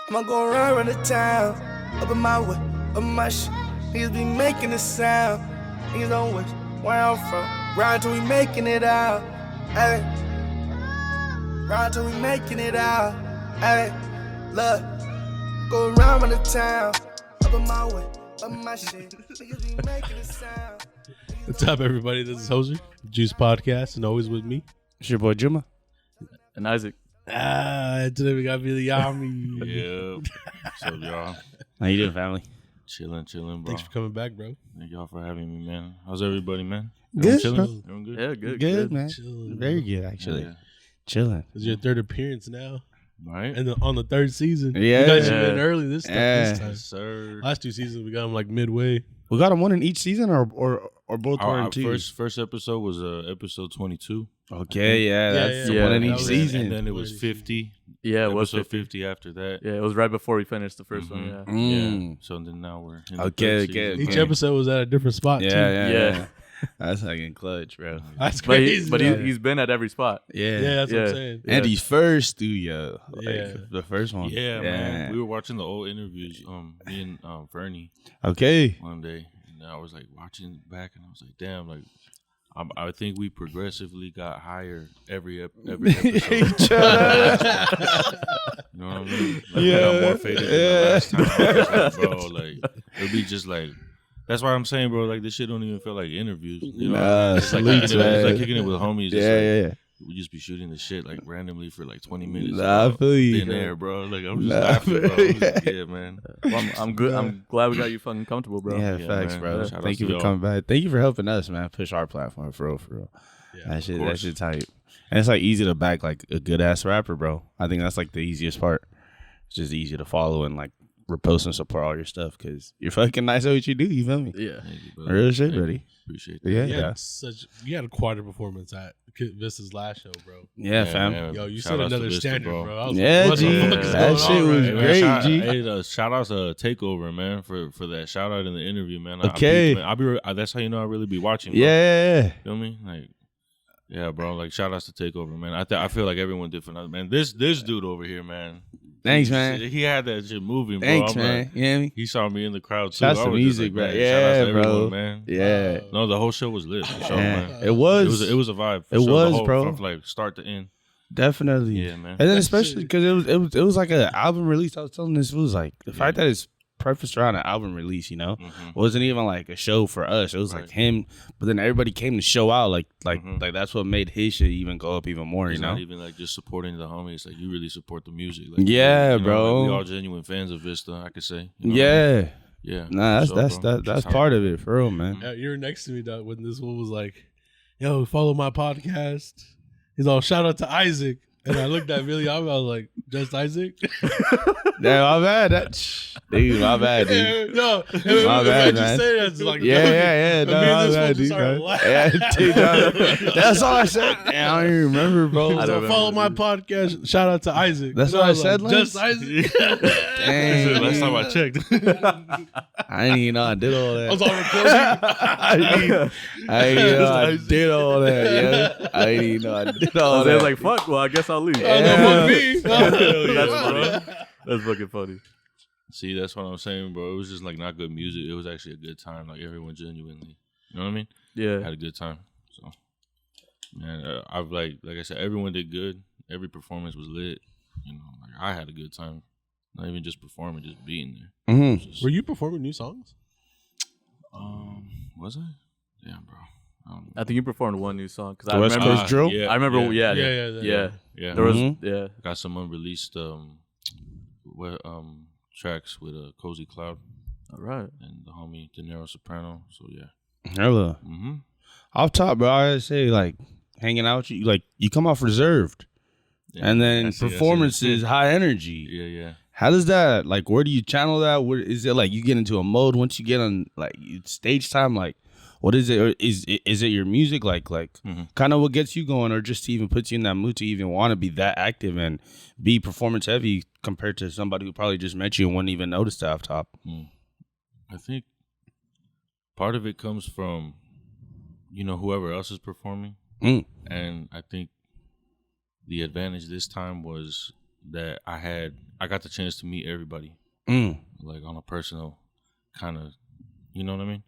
I'ma go around the town, up in my way, up in my shit. Niggas be making a sound. Niggas don't wish where I'm from. Ride till we making it out. Hey. Ride till we making it out. Hey. Look. Go around the town, up in my way, up in my shit. Niggas be making a sound. What's up, everybody? This is Hoser, Juice Podcast, and always with me. It's your boy Juma. And Isaac. Today we got Billy Yami. Yep. What's up, y'all? How you doing, family? Chilling, bro. Thanks for coming back, bro. Thank y'all for having me, man. How's everybody, man? Good, Chilling? bro. Everyone good? Yeah, Good, man. Chilling, Very bro. good, actually. Yeah. Chilling. This is your third appearance now, Right? and on the third season. Yeah. You guys Yeah. have been early this time. Yeah. Yes, sir. Last two seasons we got them like midway. We got them one in each season, or both one Our and two. first episode was episode 22. Okay, yeah, that's Yeah, one in that each was it. season. And then it was 50. Yeah, it was episode 50. 50 after that. Yeah, it was right before we finished the 1st one. Yeah. Mm. Yeah. So then now we're in Okay, the third season. Each episode was at a different spot, too. Yeah. That's fucking clutch, bro. That's But, crazy. he's been at every spot. Yeah. yeah, that's what I'm Yeah. saying. And he's first studio. Like, Yeah. the first one. Yeah, man. We were watching the old interviews, me and Fernie Okay. one day. And I was like watching back and I was like, damn, like I think we progressively got higher every episode. You know what I mean? Like, we got more faded than the last time. I was like, bro, like it'll be just like that's why I'm saying, bro. Like this shit don't even feel like interviews. You know, Nah, it's like salute, kicking it, it's like man. kicking it with homies. It's Yeah. we just be shooting the shit like randomly for like 20 minutes. Nah, I feel you. Thin air, bro. Like I'm just Nah, laughing, bro. I feel I'm just, yeah, man. Well, I'm good. I'm glad we got you fucking comfortable, bro. Yeah, Yeah, facts, man. bro. Shout Thank outs you to for y'all. coming back. Thank you for helping us, man. Push our platform, for real. Yeah, That shit, course. tight. And it's like easy to back like a good ass rapper, bro. I think that's like the easiest part. It's just easy to follow and like repost and support all your stuff because you're fucking nice at what you do. You feel me? Yeah. Thank you, bro. Real shit, Thank you. buddy. Appreciate that. Yeah, You had a quarter performance at Vista's last show, bro. Yeah, fam. man. Yo, you Shout set outs to another Vista, standard, bro. I was Yeah, like, what G. the fuck is That going shit on was right Hey, now? great. shout, G. hey, shout outs to Takeover, man, for that shout out in the interview, man. Okay. That's how you know I really be watching. Bro. Yeah. Feel me? Like, yeah, bro. Like, shout outs to Takeover, man. I feel like everyone different, man. This dude over here, man. Thanks, man. He had that shit moving, bro. Thanks, I'm man. like, you know what I mean? he saw me in the crowd too. Shouts I to was just music, like, bro. man, shout outs to Yeah, bro. everyone, man. Yeah. No, the whole show was lit. For sure, Yeah. man. It was. It was a vibe. For It sure, was, the whole, bro. From like start to end. Definitely. Yeah, man. And then That's especially shit. because it was like an album release. I was telling this was like the fact that it's prefaced around an album release, you know, wasn't even like a show for us. It was like Right. him, but then everybody came to show out. Like Mhm. that's what made his shit even go up even more. It's You know? not even like just supporting the homies. Like you really support the music. Like, Yeah, you know, bro. Like, we all genuine fans of Vista. I could say. You know what I mean? Yeah. Yeah. Nah, For sure, that's bro. that's how- part of it for real, man. You were next to me, dog, when this one was like, yo, follow my podcast. He's all, shout out to Isaac. And I looked at Billy, I was like, just Isaac? Damn, my bad. Dude, my bad, dude. Yeah, no, My bad, you man. say that, it's like, Yeah. me No, and my this bad, fool dude. started No. laughing. Yeah, dude, no. That's all I said. Damn, I don't even remember, bro. So don't follow my remember. podcast. Shout out to Isaac. That's And what I was said, like, Lance? just Isaac. Dang. Last time I checked. I didn't even know I did all that. I was on recording. I didn't even know I did all that, yeah. I didn't even know I did all I that. was like, fuck, well, I guess I'll leave. Oh, no, fuck me. That's funny. That's fucking funny. See, that's what I'm saying, bro. It was just like not good music. It was actually a good time. Like everyone genuinely, you know what I mean? Yeah. Had a good time. So, man, I've like I said, everyone did good. Every performance was lit. You know, like I had a good time. Not even just performing, just being there. Mhm. Just, Were you performing new songs? was I? Yeah, bro. I don't know. I think you performed one new song. Cause The West Coast Drill? Yeah, I remember, yeah. yeah. Yeah. There was, Mhm. yeah. Got some unreleased tracks with Cozy Cloud All right. and the homie De Niro Soprano. So yeah. Hella. Mm-hmm. Off top, bro, I say, like, hanging out with you, like, you come off reserved. Yeah, And then I see, performances, high energy. Yeah. How does that, like, where do you channel that? Where, is it like you get into a mode once you get on, like, stage time? Like, what is it? Or is it your music? Like Mhm. kind of what gets you going, or just even puts you in that mood to even want to be that active and be performance heavy compared to somebody who probably just met you and wouldn't even notice that off top? I think part of it comes from, whoever else is performing. Mm. And I think the advantage this time was, that I got the chance to meet everybody, like on a personal kind of, you know what I mean?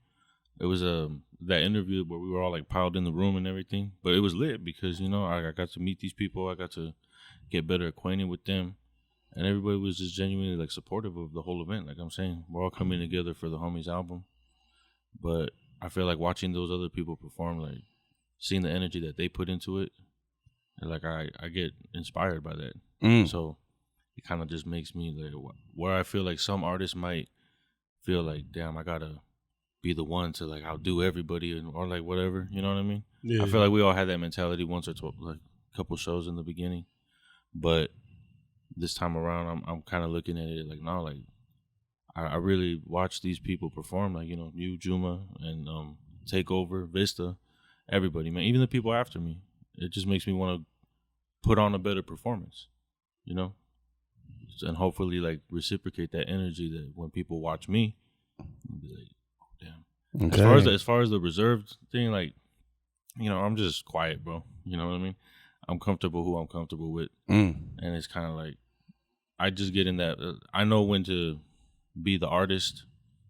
It was that interview where we were all like piled in the room and everything, but it was lit because, you know, I got to meet these people. I got to get better acquainted with them, and everybody was just genuinely like supportive of the whole event. Like I'm saying, we're all coming together for the Homies album, but I feel like watching those other people perform, like seeing the energy that they put into it, and like I get inspired by that. So it kind of just makes me like, where I feel like some artists might feel like, damn, I gotta be the one to like outdo everybody or like whatever, you know what I mean? Yeah. I feel like we all had that mentality once or twice, like a couple shows in the beginning, but this time around, I'm kind of looking at it like, no, like I really watch these people perform, like, you know, you, Juma, and Takeover, Vista, everybody, man, even the people after me. It just makes me want to put on a better performance, you know, and hopefully like reciprocate that energy that when people watch me, they'll be like, damn. Okay. As far as the reserved thing, like, you know, I'm just quiet, bro. You know what I mean? I'm comfortable who I'm comfortable with, and it's kind of like I just get in that. I know when to be the artist,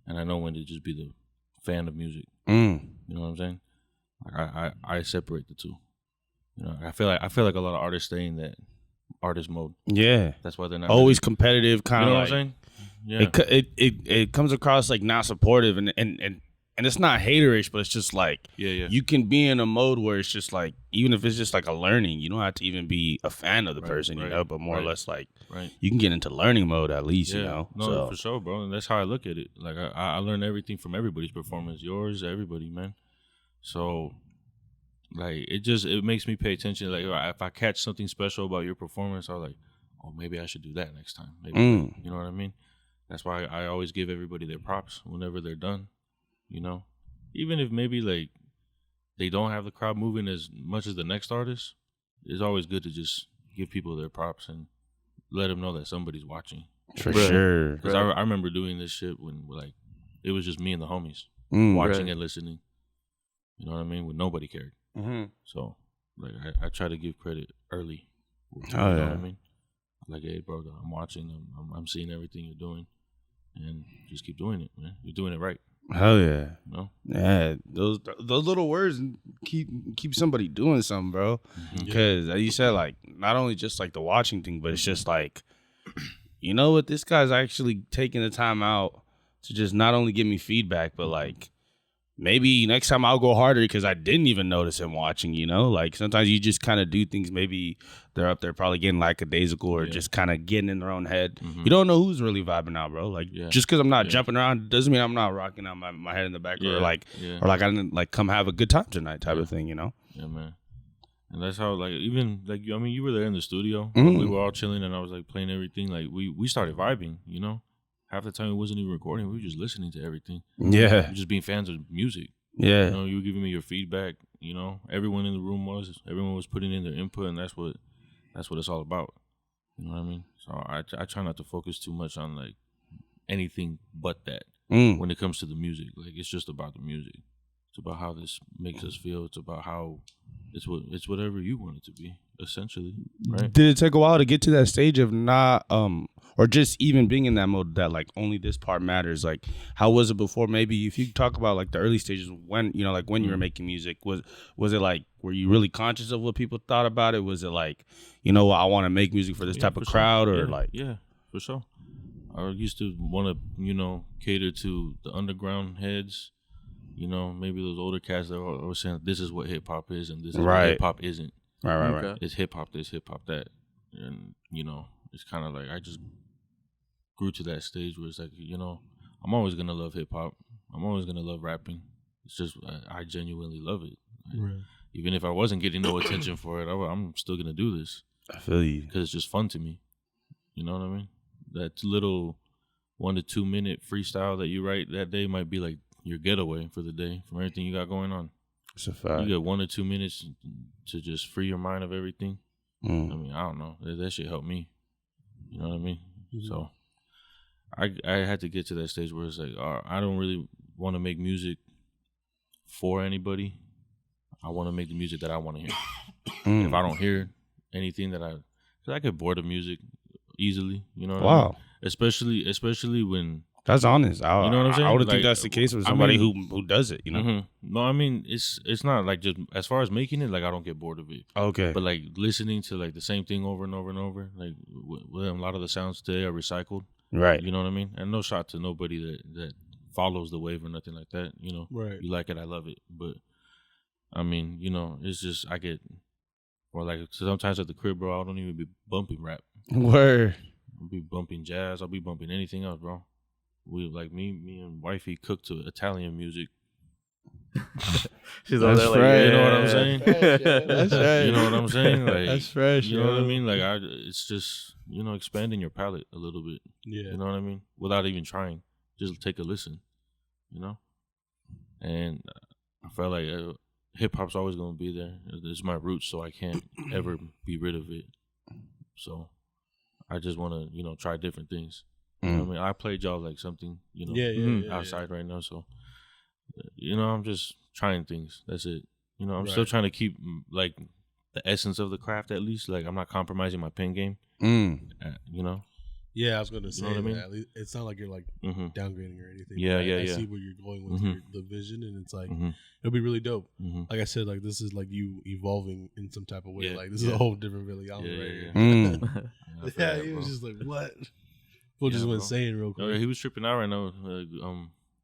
and I know when to just be the fan of music. You know what I'm saying? Like I separate the two. You know, I feel like a lot of artists stay in that artist mode. Yeah. That's why they're not Always really, competitive, kind you of know like, what I'm saying? Yeah. it comes across like not supportive, and it's not haterish, but it's just like Yeah. you can be in a mode where it's just like, even if it's just like a learning, you don't have to even be a fan of the person, you know, but more or less like you can get into learning mode at least, you know. No, so for sure, bro. And that's how I look at it. Like I learn everything from everybody's performance, yours, everybody, man. So like it makes me pay attention. Like if I catch something special about your performance, I'm like, oh, maybe I should do that next time. Maybe you know what I mean? That's why I always give everybody their props whenever they're done. You know, even if maybe like they don't have the crowd moving as much as the next artist, it's always good to just give people their props and let them know that somebody's watching. for sure. Because I remember doing this shit when like it was just me and the homies watching and listening. You know what I mean? When nobody cared. So like I try to give credit early. You know what I mean? Like, hey, bro, I'm watching. I'm seeing everything you're doing, and just keep doing it, man. You're doing it right. Hell yeah. You know? Yeah, those little words keep somebody doing something, bro. Because as you said, like not only just like the watching thing, but it's just like, you know what, this guy's actually taking the time out to just not only give me feedback, but like maybe next time I'll go harder because I didn't even notice him watching, you know? Like sometimes you just kind of do things, maybe they're up there probably getting lackadaisical or just kind of getting in their own head. You don't know who's really vibing out, bro. Like just because I'm not jumping around doesn't mean I'm not rocking out my head in the back or like I didn't like come have a good time tonight type of thing, you know? Yeah, man. And that's how, like, even like, I mean, you were there in the studio. We were all chilling, and I was like playing everything. Like we started vibing, you know. Half the time we wasn't even recording; we were just listening to everything. Yeah, we were just being fans of music. Yeah, you know, you were giving me your feedback. You know, everyone in the room everyone was putting in their input, and that's what it's all about. You know what I mean? So I try not to focus too much on like anything but that when it comes to the music. Like it's just about the music. It's about how this makes us feel. It's about how it's whatever you want it to be, essentially. Right? Did it take a while to get to that stage of not or just even being in that mode that like only this part matters? Like how was it before? Maybe if you talk about like the early stages when, you know, like when you were making music, was it like, were you really conscious of what people thought about it? Was it like, you know, I want to make music for this type of crowd or like? Yeah, for sure. I used to want to, you know, cater to the underground heads. You know, maybe those older cats that were saying this is what hip hop is and this is what hip hop isn't. Right. It's hip hop this, hip hop that, and you know, it's kind of like I just grew to that stage where it's like, you know, I'm always gonna love hip hop. I'm always gonna love rapping. It's just I genuinely love it. Like, even if I wasn't getting no attention for it, I'm still gonna do this. I feel you because it's just fun to me. You know what I mean? That little 1 to 2 minute freestyle that you write that day might be like your getaway for the day from everything you got going on. It's a fact. You got 1 or 2 minutes to just free your mind of everything. I mean, I don't know. That shit helped me. You know what I mean? So I had to get to that stage where it's like, I don't really want to make music for anybody. I want to make the music that I want to hear. If I don't hear anything that because I get bored of music easily. You know what I mean? Wow, Especially when that's honest. you know what I'm saying. I would think Like, that's the case with somebody I mean, who does it. You know. mhm. No, I mean it's not like just as far as making it. Like I don't get bored of it. Okay. But like listening to like the same thing over and over and over, like a lot of the sounds today are recycled. Right. You know what I mean? And no shot to nobody that follows the wave or nothing like that. You know, Right. You like it, I love it. But I mean, you know, it's just I get or like sometimes at the crib, bro. I don't even be bumping rap. Word. I'll be bumping jazz. I'll be bumping anything else, bro. We like me and wifey cook to Italian music. She's That's over there like, right. You know what I'm saying? That's right. You know what I'm saying? Like That's fresh. You know what I yo. mean? Like it's just expanding your palate a little bit. Yeah. You know what I mean? Without even trying, just take a listen. You know, and I felt like hip hop's always gonna be there. It's my roots, so I can't ever be rid of it. So I just want to try different things. You know what I mean? I played y'all like something Yeah. outside right now, so I'm just trying things. That's it. I'm still Right. trying to keep like the essence of the craft at least. Like I'm not compromising my pen game. Yeah, I was gonna say what I mean? that. At least it's not like you're like Mm-hmm. downgrading or anything. Yeah, I yeah. see where you're going with Mhm. the vision, and it's like Mm-hmm. it'll be really dope. Mm-hmm. Like I said, like this is like you evolving in some type of way. Yeah, Like this is yeah. a whole different Billy Allen Yeah, right yeah, here. yeah. Yeah, he was just like, what? People just Yeah, went bro. insane real Oh, quick. yeah, he was tripping out right now.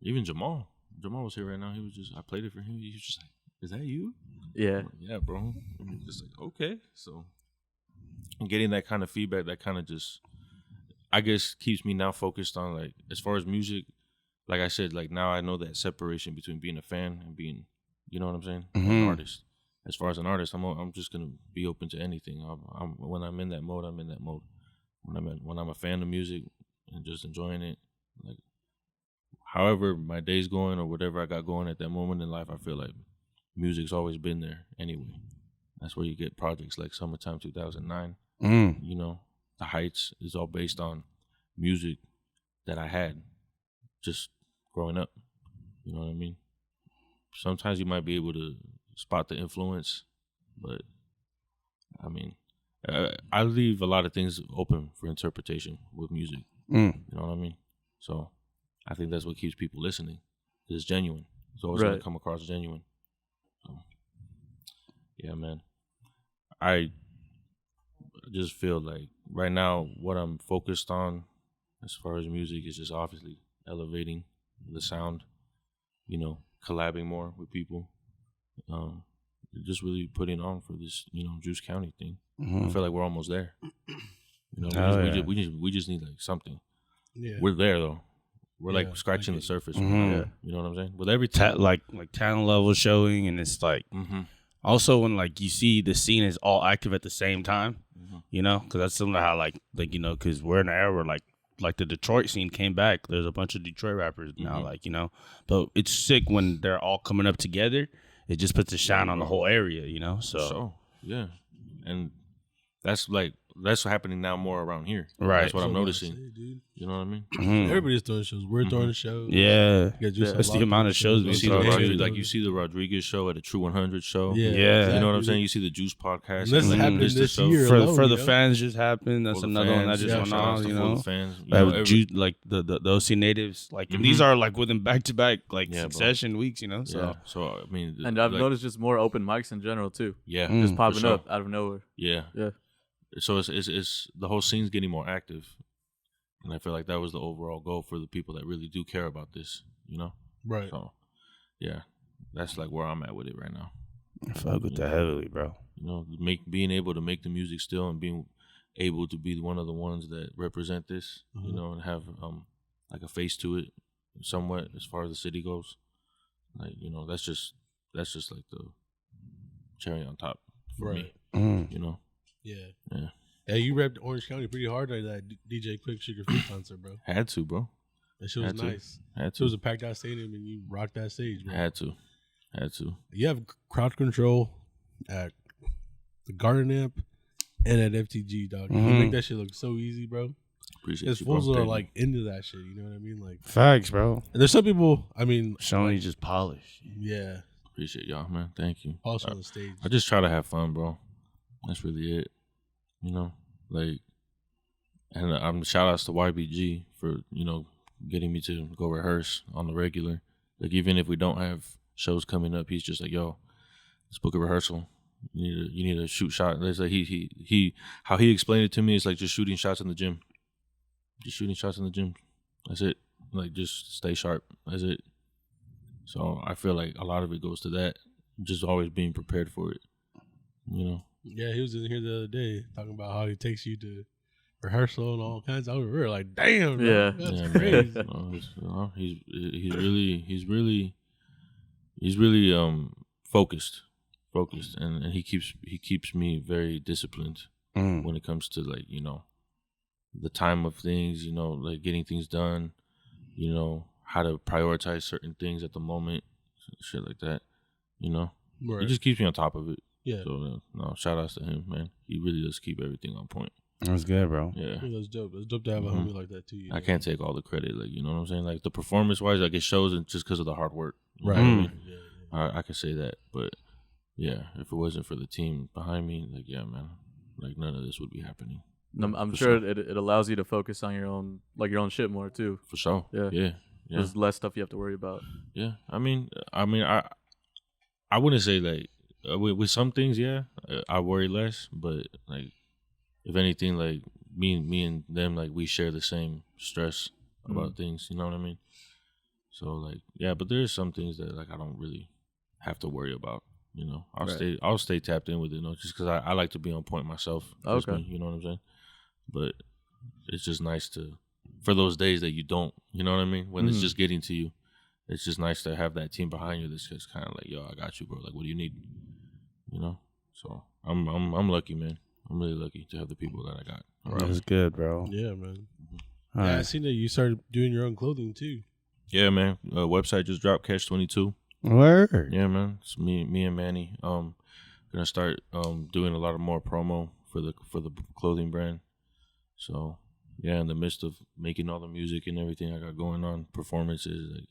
Even Jamal was here right now. I played it for him. He was just like, "Is that you?" Yeah. I'm like, yeah, bro. And he's just like, okay. So, and getting that kind of feedback, that kind of just, I guess, keeps me now focused on like, as far as music, like I said, like now I know that separation between being a fan and being, you know what I'm saying, an Mhm. artist. As far as an artist, I'm just gonna be open to anything. When I'm in that mode, I'm in that mode. When I'm a fan of music and just enjoying it, like however my day's going or whatever I got going at that moment in life, I feel like music's always been there anyway. That's where you get projects like Summertime 2009. The Heights is all based on music that I had just growing up. You know what I mean? Sometimes you might be able to spot the influence, but I mean, I leave a lot of things open for interpretation with music. You know what I mean? So I think that's what keeps people listening. It's genuine. It's always going Right. to come across genuine. So, yeah, man. I just feel like right now what I'm focused on as far as music is just obviously elevating the sound, collabing more with people. Just really putting on for this, Juice County thing. I feel like we're almost there. We just need like something. Yeah. We're there though. We're Yeah, like scratching I the get surface. Mhm. Yeah. You know what I'm saying? With everything. like talent level showing, and it's like also when like you see the scene is all active at the same time, because that's similar how like because we're in an era where like the Detroit scene came back. There's a bunch of Detroit rappers now, but it's sick when they're all coming up together. It just puts a shine on the whole area, So yeah, and that's happening now more around here. Right. That's what I'm That's what I'm noticing. saying, dude. You know what I mean? Everybody's throwing shows. We're throwing shows. yeah, You got Juice that's the Unlocked amount of shows we You Those see throw the shows. too. you see the Rodriguez show at a True 100 show. Yeah, Yeah. You know what I'm exactly. saying? You see the Juice podcast. And this and happened Mr. this show. year. for alone, the you know? fans just happened. That's For the another one that fans, just yeah, went shout outs on. to for the fans. We have like the OC natives, like and these are like within back to back like Yeah, bro. succession weeks, So Yeah. So I mean, And I've like, noticed just more open mics in general too. Yeah. Just popping sure. up out of nowhere. Yeah. Yeah. So it's the whole scene's getting more active, and I feel like that was the overall goal for the people that really do care about this. Right. So yeah, that's like where I'm at with it right now. I fuck with that heavily, bro. Being able to make the music still and being able to be one of the ones that represent this, and have like a face to it somewhat as far as the city goes. Like, that's just like the cherry on top for Right. me. Yeah. Yeah. Yeah, you repped Orange County pretty hard at that DJ Quick Sugar Free concert, bro. Had to, bro. That shit was Had to. nice. Had So it was to. a packed out stadium and you rocked that stage, bro. Had to. You have crowd control at the Garden Amp and at FTG, dog. You make that shit look so easy, bro. Appreciate Because you, bro. fools are Thank like into that shit, you know what I mean? Like, Facts, bro. and there's some people, I mean, Shoney just polished. yeah, Appreciate y'all, man. Thank you. also on the stage. I just try to have fun, bro. That's really it. Like, And shout outs to YBG for, you know, getting me to go rehearse on the regular. Like, even if we don't have shows coming up, he's just like, yo, let's book a rehearsal. You need to shoot shot. It's like he how he explained it to me is like just shooting shots in the gym. Just shooting shots in the gym. That's it. Like, just stay sharp. That's it. So I feel like a lot of it goes to that. Just always being prepared for it. You know? Yeah, he was in here the other day talking about how he takes you to rehearsal and all kinds. We were like, damn, bro, Yeah. that's crazy. He's really focused, and he keeps me very disciplined when it comes to, like, you know, the time of things, you know, like getting things done, you know, how to prioritize certain things at the moment, shit like that, you know. Right. He just keeps me on top of it. Yeah. So no, shout outs to him, man. He really does keep everything on point. That's good, bro. Yeah. That's dope. It's dope to have a homie like that too. You know? I can't take all the credit, like, you know what I'm saying? Like, the performance wise, like, it shows just because of the hard work. You know Right. what I mean? Yeah. I could say that, but yeah, if it wasn't for the team behind me, like, yeah, man, like, none of this would be happening. I'm For sure it allows you to focus on your own shit more too. For sure. Yeah. Yeah. There's less stuff you have to worry about. Yeah. I mean, I wouldn't say, like, with some things, yeah, I worry less, but, like, if anything, like, me and them, like, we share the same stress about things, you know what I mean? So, like, yeah, but there's some things that, like, I don't really have to worry about, you know. I'll stay tapped in with it, you know, just because I like to be on point myself. Okay. You know what I'm saying? But it's just nice for those days that you don't, you know what I mean? When it's just getting to you, it's just nice to have that team behind you that's just kind of like, yo, I got you, bro. Like, what do you need? You know? So I'm lucky, man. I'm really lucky to have the people that I got around. That's good, bro. Yeah, man. All Yeah, I right. seen that you started doing your own clothing too. Yeah, man. Website just dropped, Catch 22. Word. Yeah, man. It's me and Manny. Gonna start doing a lot of more promo for the clothing brand. So yeah, in the midst of making all the music and everything I got going on, performances, like,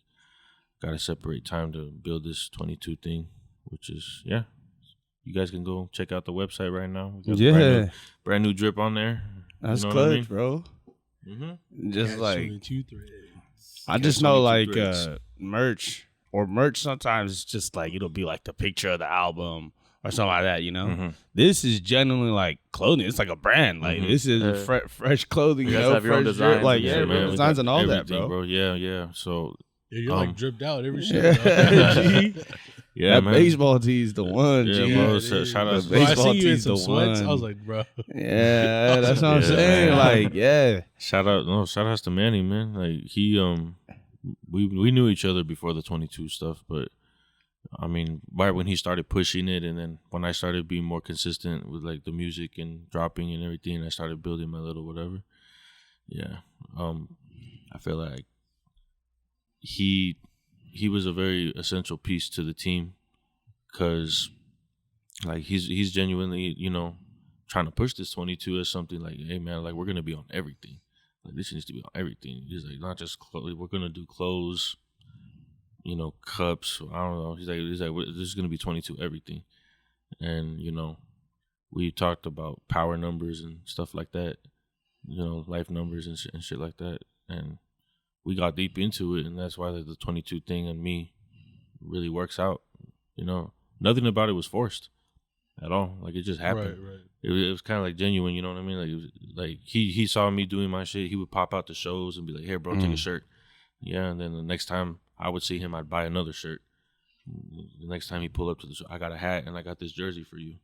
gotta separate time to build this 22 thing, which is, yeah. You guys can go check out the website right now. We got Yeah. brand new drip on there. That's you know good, what I mean? bro. Mm-hmm. Just Catch like 22 threads. I just Catch know 22 like threads. merch sometimes it's just like it'll be like the picture of the album or something like that, you know. Mhm. This is genuinely like clothing. It's like a brand. Like this is fresh clothing. You You guys know, have your own fresh designs drip. Like and yeah, shit, real man. We designs got and all that, everything, bro. Yeah. So Yeah, you're like dripped out every shit. Yeah. dog. G. yeah, That man. baseball tee's the one, Yeah, G. bro. it So is. shout out The to Bro, I baseball seen you in tee's some the sweats. I one. was like, bro. Yeah, that's what I'm Yeah, saying. man. Like, yeah. shout outs to Manny, man. Like, he we knew each other before the 22 stuff, but I mean, right when he started pushing it, and then when I started being more consistent with, like, the music and dropping and everything, I started building my little whatever. Yeah, I feel like he was a very essential piece to the team, because, like, he's genuinely, you know, trying to push this 22 as something like, hey man, like, we're gonna be on everything. Like, this needs to be on everything. He's like, not just clothes. We're gonna do clothes, you know, cups. I don't know. He's like, this is gonna be 22 everything. And, you know, we talked about power numbers and stuff like that. You know, life numbers and shit like that. And we got deep into it, and that's why the 22 thing and me really works out. You know, nothing about it was forced at all. Like, it just happened. Right. It was kind of like genuine, you know what I mean? Like, it was like he saw me doing my shit. He would pop out the shows and be like, "Here, bro, take a shirt." Yeah, and then the next time I would see him, I'd buy another shirt. The next time he pulled up to the show, I got a hat and I got this jersey for you.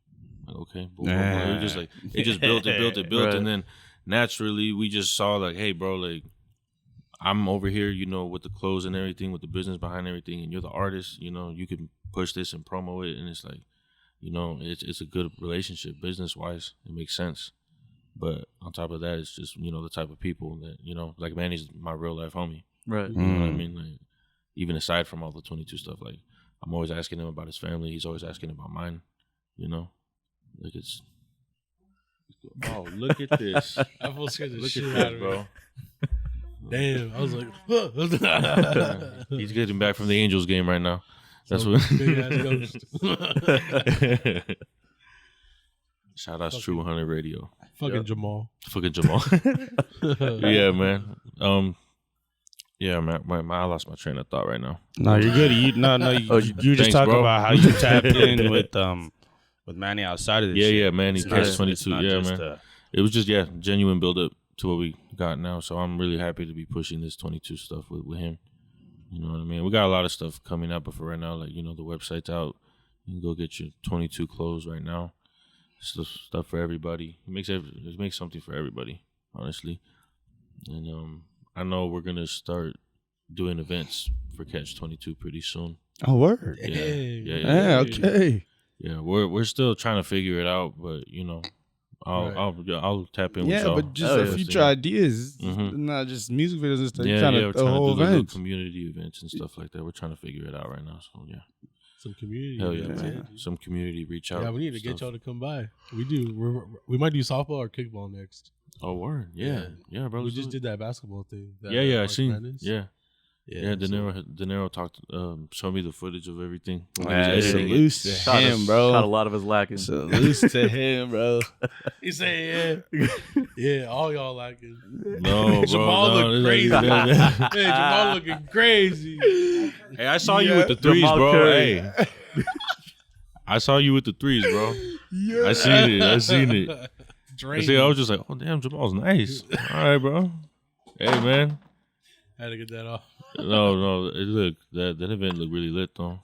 Like, okay, boom, boom, boom. It was just like it just built, Right. and then naturally we just saw, like, hey, bro, like, I'm over here, you know, with the clothes and everything, with the business behind everything, and you're the artist. You know, you can push this and promo it, and it's like, you know, it's a good relationship business wise. It makes sense. But on top of that, it's just, you know, the type of people that, you know, like, Manny's my real life homie. Right. You know what I mean? Like, even aside from all the 22 stuff, like, I'm always asking him about his family. He's always asking about mine. You know, like, it's. Oh, look at this! I feel scared the Look shit at out this, of bro. me. Damn. I was like, He's getting back from the Angels game right now. That's Some what. big ass ghost. Shout out to True 100 Radio. Fucking Jamal. Fucking Jamal. Yeah, man. Yeah, man. I lost my train of thought right now. No, you're good. You just Thanks, talk bro. about how you tapped in with Manny outside of this. shit. Yeah, Manny, Catch 22. not Yeah, just, man. It was just genuine build up to what we got now. So I'm really happy to be pushing this 22 stuff with him. You know what I mean? We got a lot of stuff coming up, but for right now, like, you know, the website's out. You can go get your 22 clothes right now. Stuff for everybody. It makes something for everybody, honestly. And I know we're gonna start doing events for Catch 22 pretty soon. Oh, word. Yeah. Okay. Yeah, we're still trying to figure it out, but you know, I'll tap in with y'all. Yeah, but just future ideas, not just music videos and stuff. Yeah, we're trying to do little community events and stuff like that. We're trying to figure it out right now. So yeah. Some community. Hell yeah, events, man. Some community reach out. Yeah, we need to get y'all to come by. We do. We might do softball or kickball next. Oh, word. Yeah, bro. We just did that basketball thing. I seen. Madness. Yeah, De Niro talked, showed me the footage of everything. Salute to him, bro. Got a lot of us lacking. Salute to him, bro. He said, yeah, all y'all lacking. No, bro. Jamal looked crazy. Hey, Jamal looking crazy. Hey, I saw you with the threes, Jamal bro. Curry. Hey, I saw you with the threes, bro. Yeah. I seen it. I was just like, oh damn, Jamal's nice. All right, bro. Hey, man. I had to get that off. No. That event looked really lit though.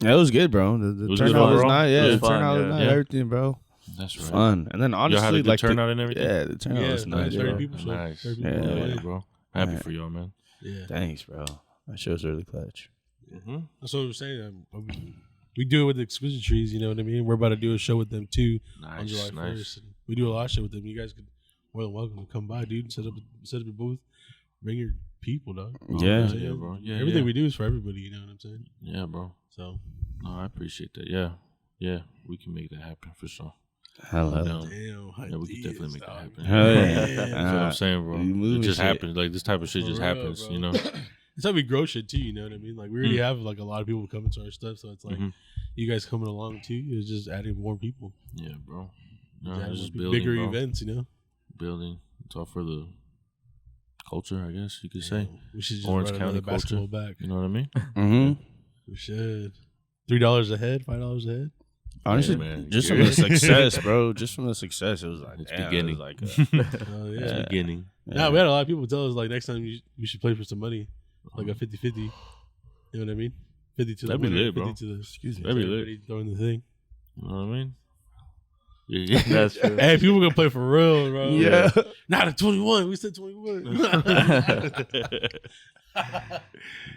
Yeah, it was good, bro. The was turnout good, was bro. nice. Yeah, It the was fun, turnout was yeah. nice. Yeah. Everything, bro. That's right. Fun. And then Y'all honestly, had a good like turnout and everything. Yeah, the turnout was nice, 30 bro. people. Nice. 30 people. Yeah. Yeah, bro. Happy for y'all, man. Yeah. Thanks, bro. That show's really clutch. Mm-hmm. That's what I'm saying. We do it with the Exquisite Trees, you know what I mean? We're about to do a show with them too on July 1st. And we do a lot of shit with them. You guys could more than welcome to come by, dude. Set up a booth. Bring your people, dog. Yeah. Yeah, bro. Yeah, everything we do is for everybody, you know what I'm saying? Yeah, bro. So. No, I appreciate that. Yeah, we can make that happen for sure. Hello. Damn. Yeah, we can definitely make that happen. Hell yeah. That's what I'm saying, bro. It just happens. Like this type of shit just real, happens, bro. you know. It's how we grow shit too, you know what I mean? Like we already have like a lot of people coming to our stuff, so it's like you guys coming along too. It's just adding more people. Yeah, bro. No, Just it's just adding building, bigger bro. events, you know. Building. It's all for the culture, I guess you could say. We should just Orange run County another basketball culture. back. You know what I mean? Mm-hmm. We should. $3 a head, $5 a head. Honestly, man. just from the success, bro. Just from the success, it was like, It's damn, beginning. It was like Oh yeah. It's beginning. Nah, we had a lot of people tell us like next time we should play for some money, like a 50-50. You know what I mean? 50 to That'd the be winner, lit, bro. 50 to the. Excuse me. That'd be lit. Everybody throwing the thing. You know what I mean? Yeah. That's true. Hey, people gonna play for real, bro. Yeah. Not at 21. We said 21.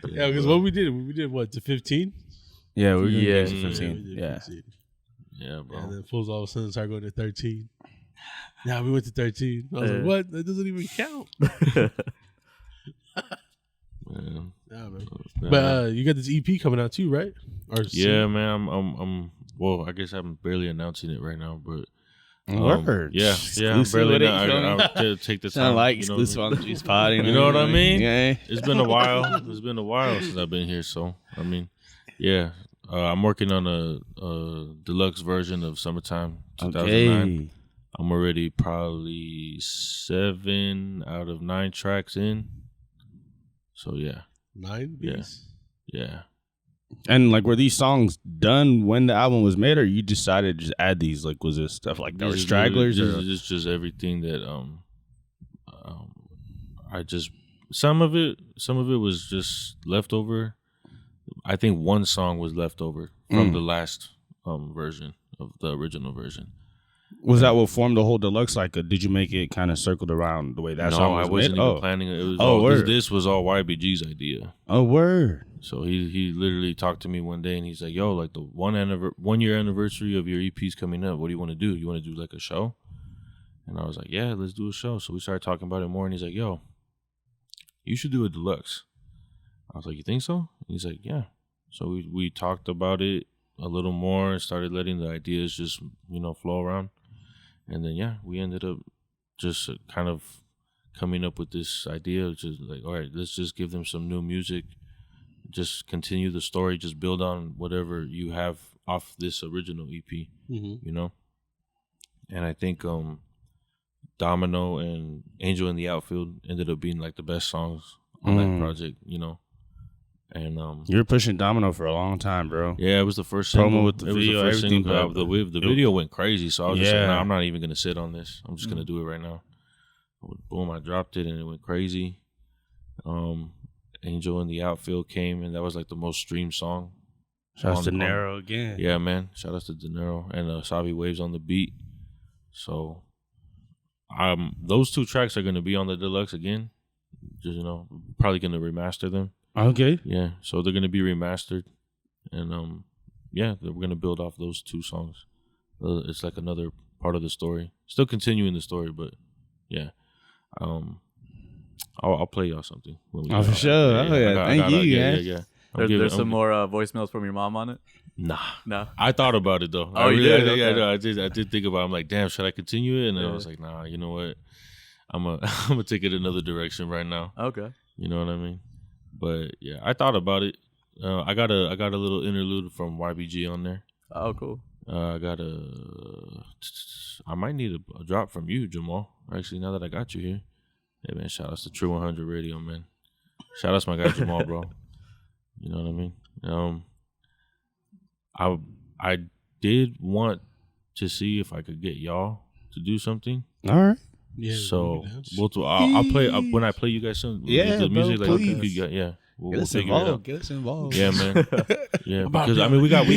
Yeah, because what we did what, to 15? Yeah, we were gonna Yeah. get to We 15. did Yeah. 15. Yeah, bro. And then fools all of a sudden started going to 13. Now we went to 13. I was like, Yeah. what? That doesn't even count. Man. Nah, man. Yeah. But you got this EP coming out too, right? Or Yeah, man. I'm well, I guess I'm barely announcing it right now, but Word. yeah, I'm Exclusive barely with it, not. you feel me? I'll take the time. Sound like you know what I exclusive mean? on G's Pod. You know what I mean? Yeah. It's been a while. It's been a while since I've been here, so I mean, yeah. I'm working on a deluxe version of Summertime 2009. Okay. I'm already probably 7 out of 9 tracks in. So yeah, 9 beats? yeah. And like, were these songs done when the album was made, or you decided to just add these? Like, was this stuff like that were This is stragglers? literally- Or? This is just everything that I just some of it was just leftover. I think one song was left over from the last version of the original version. Was that what formed the whole deluxe? Like, did you make it kind of circled around the way that song was I wasn't made? even planning it. It was Oh, word. this was all YBG's idea. Oh, word. So he literally talked to me one day and he's like, "Yo, like the 1 year anniversary of your EP's coming up. What do you want to do? You want to do like a show?" And I was like, "Yeah, let's do a show." So we started talking about it more, and he's like, "Yo, you should do a deluxe." I was like, "You think so?" And he's like, "Yeah." So we talked about it a little more and started letting the ideas just flow around, and then yeah, we ended up just kind of coming up with this idea of just like, all right, let's just give them some new music. Just continue the story, just build on whatever you have off this original EP, Mm-hmm. you know? and I think Domino and Angel in the Outfield ended up being like the best songs on that project, you know. And you were pushing Domino for a long time, bro. Yeah, it was the first promo single. with the video, everything. The video went crazy, so I was just like, nah, I'm not even gonna sit on this. I'm just gonna do it right now. Boom, I dropped it and it went crazy. Angel in the Outfield came, and that was like the most streamed song. Shout out to De Niro again. Yeah, man. Shout out to De Niro and Savi Waves on the beat. So, those 2 tracks are gonna be on the deluxe again. Just, you know, probably gonna remaster them. Okay. Yeah, so they're gonna be remastered, and yeah, we're gonna build off those 2 songs. It's like another part of the story, still continuing the story, but yeah, I'll play y'all something. When we for sure. Thank you. Yeah. There's some more voicemails from your mom on it. Nah. I thought about it though. Oh, you did? Okay. I did think about it. I'm like, damn, should I continue it? And I was like, nah. You know what? I'm gonna take it another direction right now. Okay. You know what I mean? But yeah, I thought about it. I got a little interlude from YBG on there. Oh, cool. I might need a drop from you, Jamal. Actually, now that I got you here, hey man, shout outs to True 100 Radio, man. Shout outs to my guy Jamal, bro. You know what I mean? I did want to see if I could get y'all to do something. All right. Yeah. So I'll play when I play you guys some the music, bro, like please. yeah. We'll Get us figure it out. involved. Get us involved. Yeah, man. Yeah, because I mean we got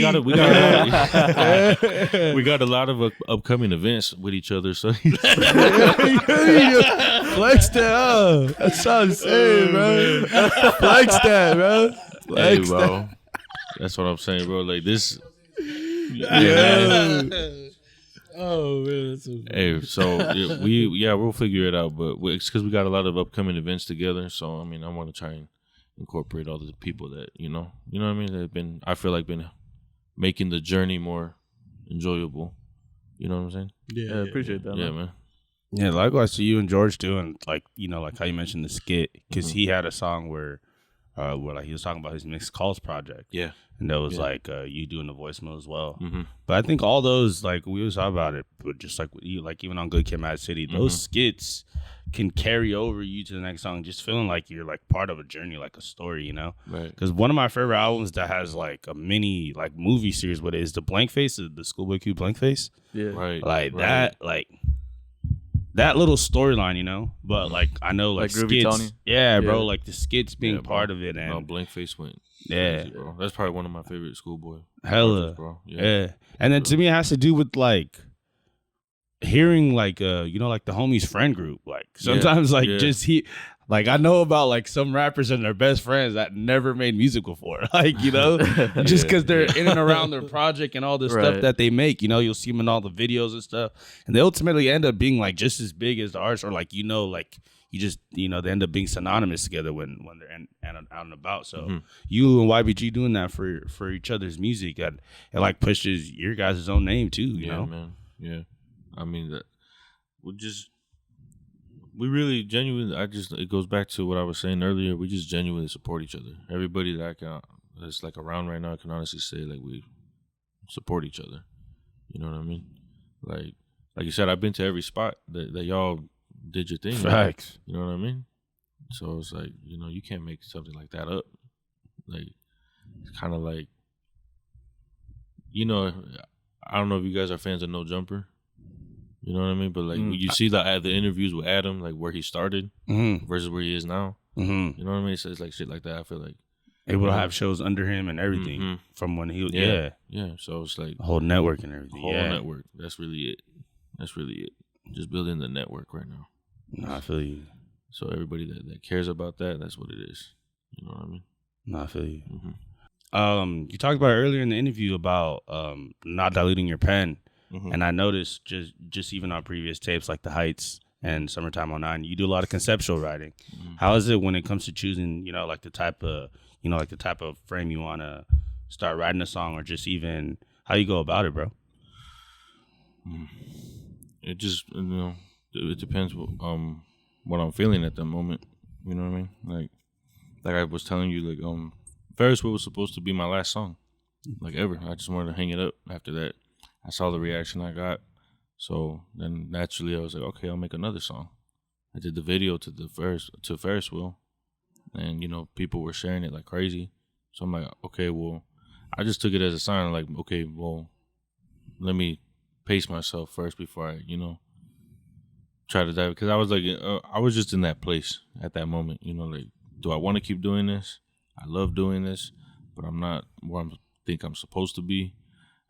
a lot of upcoming events with each other. So Flex that up. That's what I'm saying, bro. Flex that, bro. hey, Flex bro, that's what I'm saying, bro. Like this. Yeah. Oh man, that's so Hey, so we'll figure it out, but it's because we got a lot of upcoming events together. So I mean, I want to try and incorporate all the people that you know what I mean. That been making the journey more enjoyable. You know what I'm saying? Yeah, appreciate that. Yeah, man. Yeah, likewise to you and George too, and like like how you mentioned the skit, because he had a song where like he was talking about his mixed calls project. Yeah. And that was like you doing the voicemail as well. Mm-hmm. But I think all those, like we was talking about it, but just like with you, like even on Good Kid, Mad City, those skits can carry over you to the next song, just feeling like you're like part of a journey, like a story, you know? Right. Because one of my favorite albums that has like a mini like movie series with it is the Blank Face, the Schoolboy Q Blank Face. Yeah. Right. Like that, like that little storyline, you know? But like I know like Groovy skits. Tony? Yeah, bro. Like the skits being bro. part of it, and No, Blank Face went. Yeah. Crazy, bro. That's probably one of my favorite Schoolboy. Hella, projects, bro. Yeah. And then to me, it has to do with like hearing like like the homies friend group. Like sometimes just like I know about like some rappers and their best friends that never made music before. Like, just because they're in and around their project and all this stuff that they make, you'll see them in all the videos and stuff. And they ultimately end up being like just as big as the artists, or like, like you just, they end up being synonymous together when they're out and about. So you and YBG doing that for each other's music, it like pushes your guys' own name too, you know? Man. Yeah. I mean, that we really genuinely, it goes back to what I was saying earlier. We just genuinely support each other. Everybody that's like around right now, I can honestly say like we support each other. You know what I mean? Like you said, I've been to every spot that y'all did your thing. Facts. You know what I mean? So it's like, you can't make something like that up. Like, it's kind of like, I don't know if you guys are fans of No Jumper. You know what I mean? But like when you see the interviews with Adam, like where he started versus where he is now. Mm-hmm. You know what I mean? So it's like shit like that. I feel like able to have shows under him and everything from when he was yeah. So it's like the whole network and everything. Whole network. That's really it. Just building the network right now. No, I feel you. So everybody that cares about that, that's what it is. You know what I mean? No, I feel you. Mm-hmm. You talked about earlier in the interview about not diluting your pen. And I noticed just even on previous tapes like The Heights and Summertime 09, you do a lot of conceptual writing. How is it when it comes to choosing, like the type of frame you want to start writing a song, or just even how you go about it, bro? It just, it depends what I'm feeling at the moment. You know what I mean? Like I was telling you, like Ferris Wheel was supposed to be my last song, like ever. I just wanted to hang it up after that. I saw the reaction I got. So then naturally I was like, okay, I'll make another song. I did the video to Ferris wheel, and you know, people were sharing it like crazy. So I'm like, okay, well, I just took it as a sign, like, okay, well, let me pace myself first before I, you know, try to dive, because I was like, I was just in that place at that moment, you know, like, do I want to keep doing this? I love doing this, but I'm not where I think I'm supposed to be.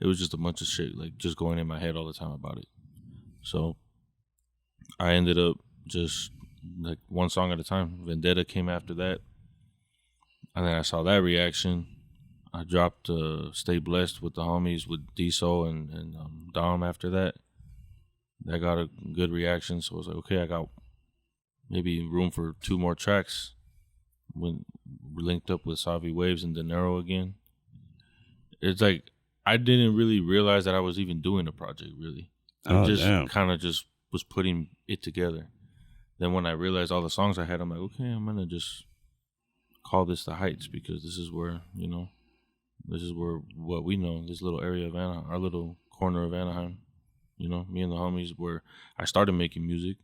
It was just a bunch of shit, like, just going in my head all the time about it. So I ended up just like one song at a time. Vendetta came after that, and then I saw that reaction. I dropped Stay Blessed with the homies, with D-Soul and Dom after that. That got a good reaction, so I was like, okay, I got maybe room for 2 more tracks. When we linked up with Savi Waves and De Niro again. It's like, I didn't really realize that I was even doing a project, really. I just kind of just was putting it together. Then when I realized all the songs I had, I'm like, okay, I'm going to just call this The Heights, because this is where, you know, this is where what we know, this little area of Anaheim, our little corner of Anaheim, you know, me and the homies, where I started making music.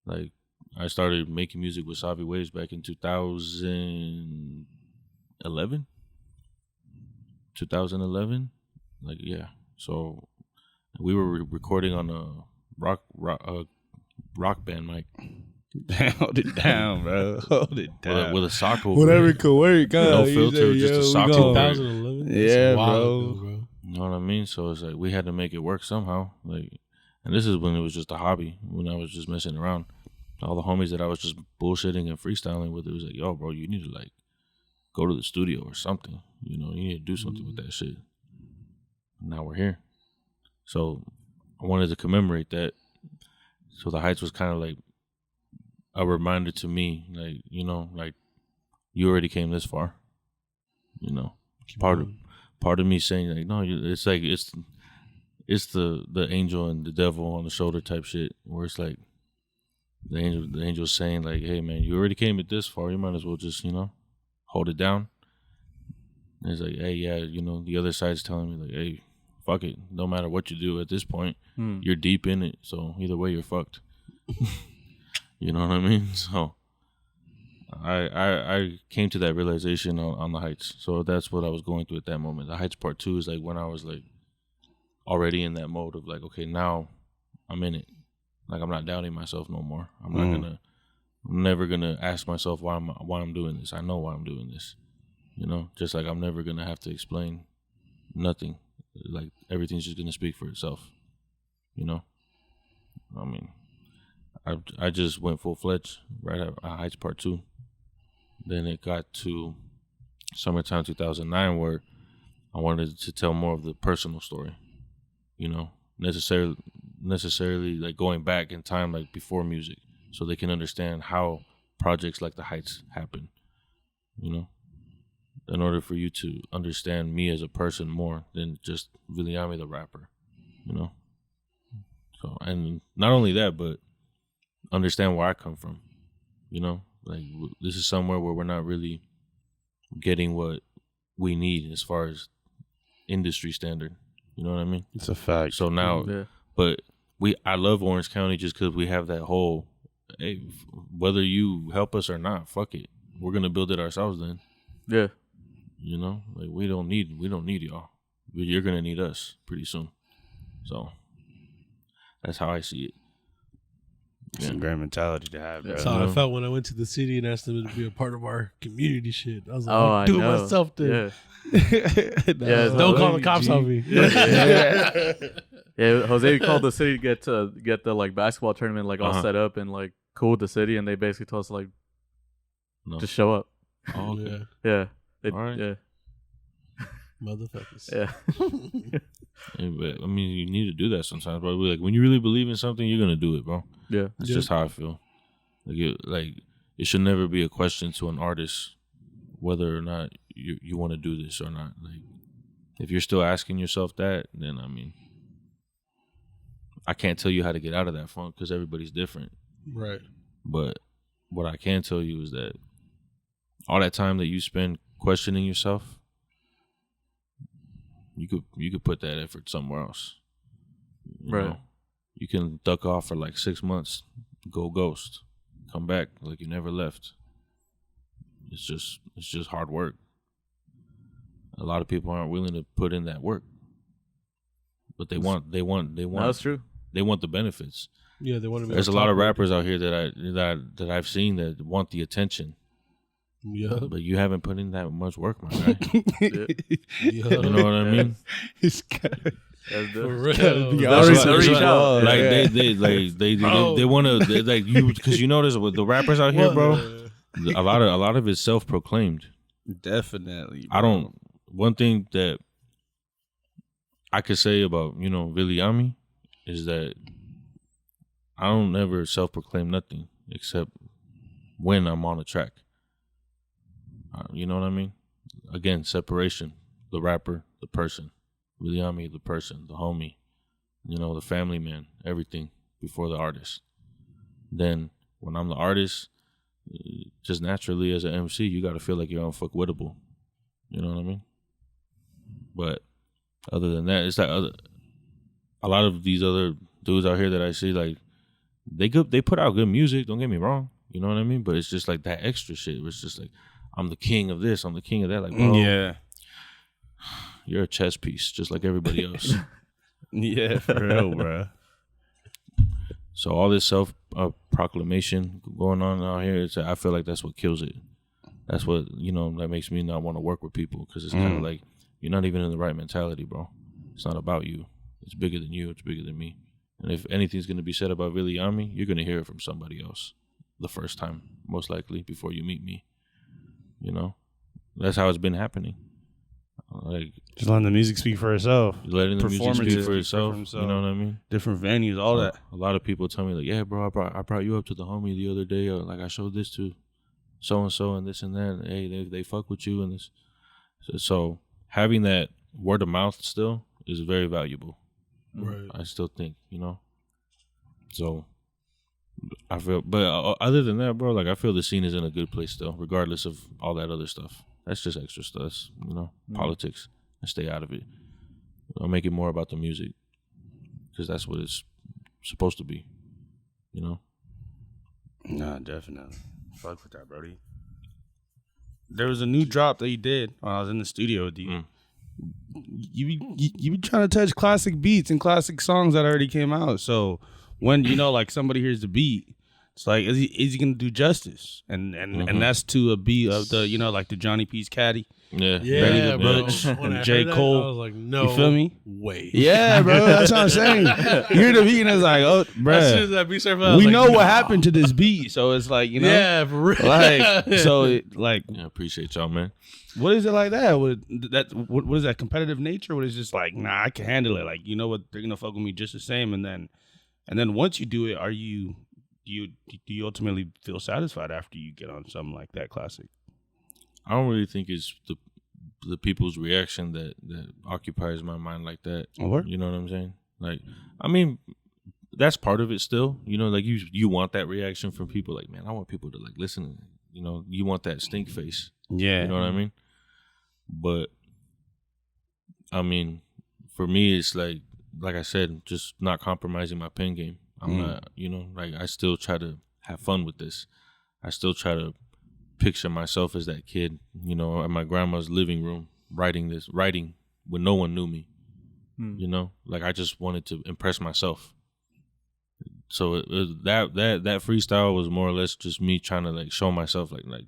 Like, I started making music with Savi Waves back in 2011. Like, yeah. So we were recording on a rock band mic. Hold it down, bro. Hold it down. With a sock over Whatever it. could work. No filter, just a sock over it. 2011. Yeah, bro. You know what I mean? So it's like we had to make it work somehow. Like, and this is when it was just a hobby, when I was just messing around. All the homies that I was just bullshitting and freestyling with, it was like, yo, bro, you need to like go to the studio or something. You know, you need to do something with that shit. Now we're here. So I wanted to commemorate that. So The Heights was kind of like a reminder to me, like, you know, like, you already came this far. You know, part of me saying like, no, it's like it's the angel and the devil on the shoulder type shit, where it's like the angel's saying like, hey man, you already came it this far, you might as well just, you know, hold it down. And it's like, hey, yeah, you know, the other side's telling me like, hey, fuck it, no matter what you do at this point, you're deep in it, so either way you're fucked. You know what I mean? So I came to that realization on The Heights. So that's what I was going through at that moment. The Heights Part 2 is like when I was like already in that mode of like, okay, now I'm in it. Like, I'm not doubting myself no more. I'm never gonna ask myself why I'm doing this. I know why I'm doing this. You know, just like I'm never gonna have to explain nothing. Like, everything's just gonna speak for itself. You know, I mean, I just went full-fledged right at Heights Part 2. Then it got to summertime 2009, where I wanted to tell more of the personal story. You know, necessarily like going back in time, like before music, so they can understand how projects like The Heights happen. You know, in order for you to understand me as a person more than just Viliami the rapper. You know, so, and not only that, but understand where I come from. You know, like, this is somewhere where we're not really getting what we need as far as industry standard. You know what I mean? It's a fact. So now, but I love Orange County just because we have that whole, hey, whether you help us or not, fuck it, we're gonna build it ourselves then. Yeah. You know, like, we don't need y'all. You're gonna need us pretty soon. So that's how I see it. It's a great mentality to have, bro. That's how I felt when I went to the city and asked them to be a part of our community shit. I was like, I do it know. myself then. Yeah. Don't call the cops on me. Yeah, Jose called the city to get the like basketball tournament like all set up and like cool with the city, and they basically told us like, just show up. Oh, okay. Yeah. All right. Yeah. Motherfuckers. Yeah. Yeah, but I mean, you need to do that sometimes, bro. Like, when you really believe in something, you're gonna do it, bro. Yeah. That's just how I feel. Like, it should never be a question to an artist whether or not you want to do this or not. Like, if you're still asking yourself that, then I mean, I can't tell you how to get out of that funk because everybody's different. Right. But what I can tell you is that all that time that you spend questioning yourself, you could put that effort somewhere else. You Right. know? You can duck off for like 6 months, go ghost, come back like you never left. It's just hard work. A lot of people aren't willing to put in that work, but they want. That's true. They want the benefits. Yeah, they want to be. There's a lot of rappers out here that I've seen that want the attention. Yeah, but you haven't put in that much work, my guy. yeah. You know what I mean? It's got For real. They want to like you because you notice with the rappers out here, bro. A lot of it's self-proclaimed. Definitely. Bro. I don't. One thing that I could say about Viliami is that I don't ever self-proclaim nothing except when I'm on a track. You know what I mean? Again, separation. The rapper, the person. Viliami, the person, the homie. The family man. Everything before the artist. Then when I'm the artist, just naturally as an MC, you got to feel like you're unfuckwittable. You know what I mean? But other than that, it's like a lot of these other dudes out here that I see, like they put out good music. Don't get me wrong. You know what I mean? But it's just like that extra shit. It's just like I'm the king of this. I'm the king of that. Like, bro, yeah, you're a chess piece, just like everybody else. Yeah, for real, bro. So all this self proclamation going on out here, I feel like that's what kills it. That's what that makes me not want to work with people because it's kind of like you're not even in the right mentality, bro. It's not about you. It's bigger than you. It's bigger than me. And if anything's going to be said about Viliami, you're going to hear it from somebody else the first time, most likely, before you meet me. That's how it's been happening. Like just letting the music speak for itself. Letting the music speak for itself. You know what I mean? Different venues, all that. A lot of people tell me like, yeah, bro, I brought you up to the homie the other day. Or, like I showed this to so and so and this and that. And, hey, they fuck with you and this. So having that word of mouth still is very valuable. Right. I still think, So I feel, but other than that, bro, like I feel the scene is in a good place still, regardless of all that other stuff. That's just extra stuff, that's, politics. I stay out of it. I'll make it more about the music because that's what it's supposed to be, Nah, definitely. Fuck with that, Brody. There was a new drop that you did when I was in the studio with you. You be trying to touch classic beats and classic songs that already came out. So when like somebody hears the beat, it's like is he gonna do justice? And that's to a beat of the like the Johnny P's Caddy. Yeah, bro. And J. Cole. I was like, no, you feel me? Wait. Yeah, bro. That's what I'm saying. You hear the beat and it's like, oh, bro. As soon as that beat started, we know what happened to this beat, so it's like Yeah, for real. Like so, I appreciate y'all, man. What is it like that? What is that competitive nature? What is just like, nah, I can handle it. Like what, they're gonna fuck with me just the same, and then once you do it, do you ultimately feel satisfied after you get on something like that classic? I don't really think it's the people's reaction that occupies my mind like that. You know what I'm saying? Like, I mean, that's part of it still. Like you want that reaction from people. Like, man, I want people to like listen. You want that stink face. Yeah. You know what I mean? But I mean, for me, it's like I said, just not compromising my pen game. I'm not, like I still try to have fun with this. I still try to picture myself as that kid, at my grandma's living room, writing when no one knew me. Like I just wanted to impress myself. So that freestyle was more or less just me trying to like show myself, like,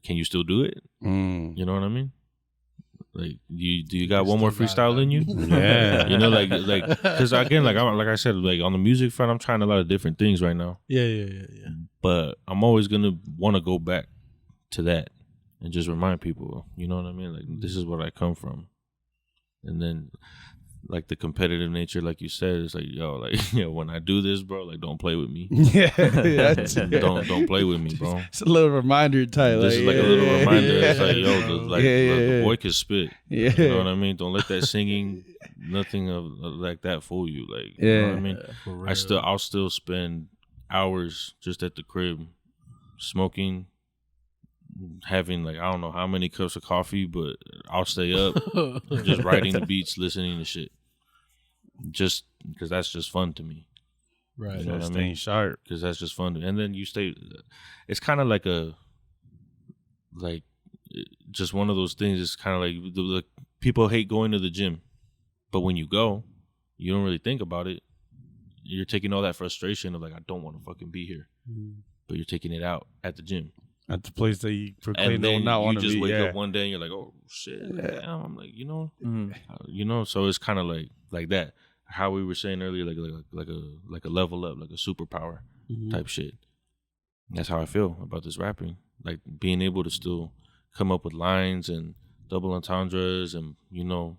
can you still do it? You know what I mean? Like, do you got one more freestyle in you? Yeah. Like, because again, like I said, like on the music front, I'm trying a lot of different things right now. Yeah. But I'm always gonna want to go back to that and just remind people, you know what I mean? Like, this is where I come from. And then, like the competitive nature, like you said, it's like, when I do this, bro, like don't play with me. Yeah. don't play with me, bro. It's a little reminder type. This is like a little reminder. It's like, the boy can spit. Yeah. You know what I mean? Don't let that singing, nothing of like that fool you. Like, you know what I mean? I'll still spend hours just at the crib smoking, having like I don't know how many cups of coffee, but I'll stay up just writing the beats, listening to shit, just because that's just fun to me. Right. You know what I mean? Sharp. Because that's just fun. And then you stay. It's kind of like just one of those things. It's kind of like the people hate going to the gym, but when you go, you don't really think about it. You're taking all that frustration of like, I don't want to fucking be here, but you're taking it out at the gym. At the place that you proclaim And then not want you to be. just wake up one day and you're like, oh shit, damn. I'm like, you know, so it's kind of like that. How we were saying earlier, like a level up, like a superpower type shit. That's how I feel about this rapping. Like being able to still come up with lines and double entendres and, you know,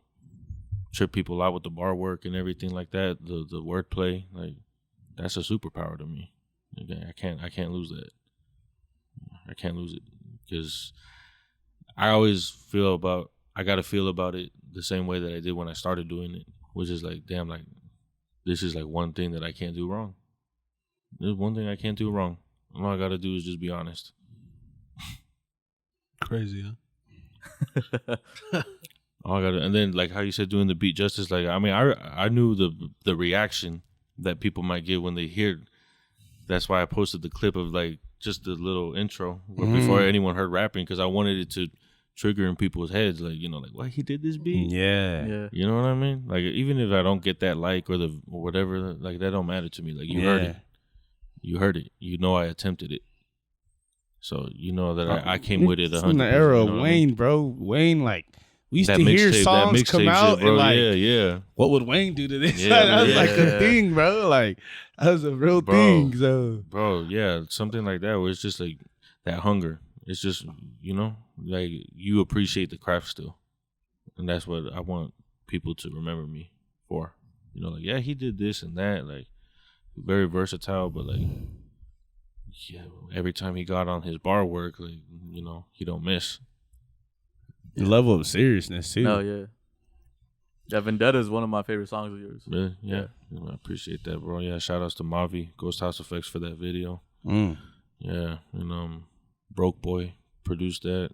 trip people out with the bar work and everything like that. The wordplay, like that's a superpower to me. Again, I can't lose that. I can't lose it because I always I got to feel about it the same way that I did when I started doing it, which is like, damn, like this is like one thing that I can't do wrong. There's one thing I can't do wrong. All I got to do is just be honest. Crazy, huh? All I got to, and then like how you said, doing the beat justice. Like, I mean, I knew the reaction that people might get when they hear. That's why I posted the clip of like just the little intro before anyone heard rapping, because I wanted it to trigger in people's heads, like, you know, like, what, he did this beat? Yeah. You know what I mean? Like, even if I don't get that like or whatever, like that don't matter to me. Like, you heard it. You heard it. You know I attempted it. So you know that I came with it 100%. In the era of you know Wayne, I mean? bro. Wayne, like, we used That to hear mixtape- songs that come mixtape out shit, bro. and like, yeah. what would Wayne do to this? Yeah, That was like yeah. a thing, bro. Like, that was a real Bro. thing. So, Bro, yeah, something like that where it's just like that hunger. It's just, you know, like you appreciate the craft still. And that's what I want people to remember me for. You know, like, yeah, he did this and that, like very versatile, but like, yeah, every time he got on his bar work, like, you know, he don't miss. the level of seriousness, too. Oh, yeah. Yeah, Vendetta is one of my favorite songs of yours. Really? Yeah. I appreciate that, bro. Yeah, shout outs to Mavi, Ghost House Effects for that video. Yeah, and Broke Boy produced that.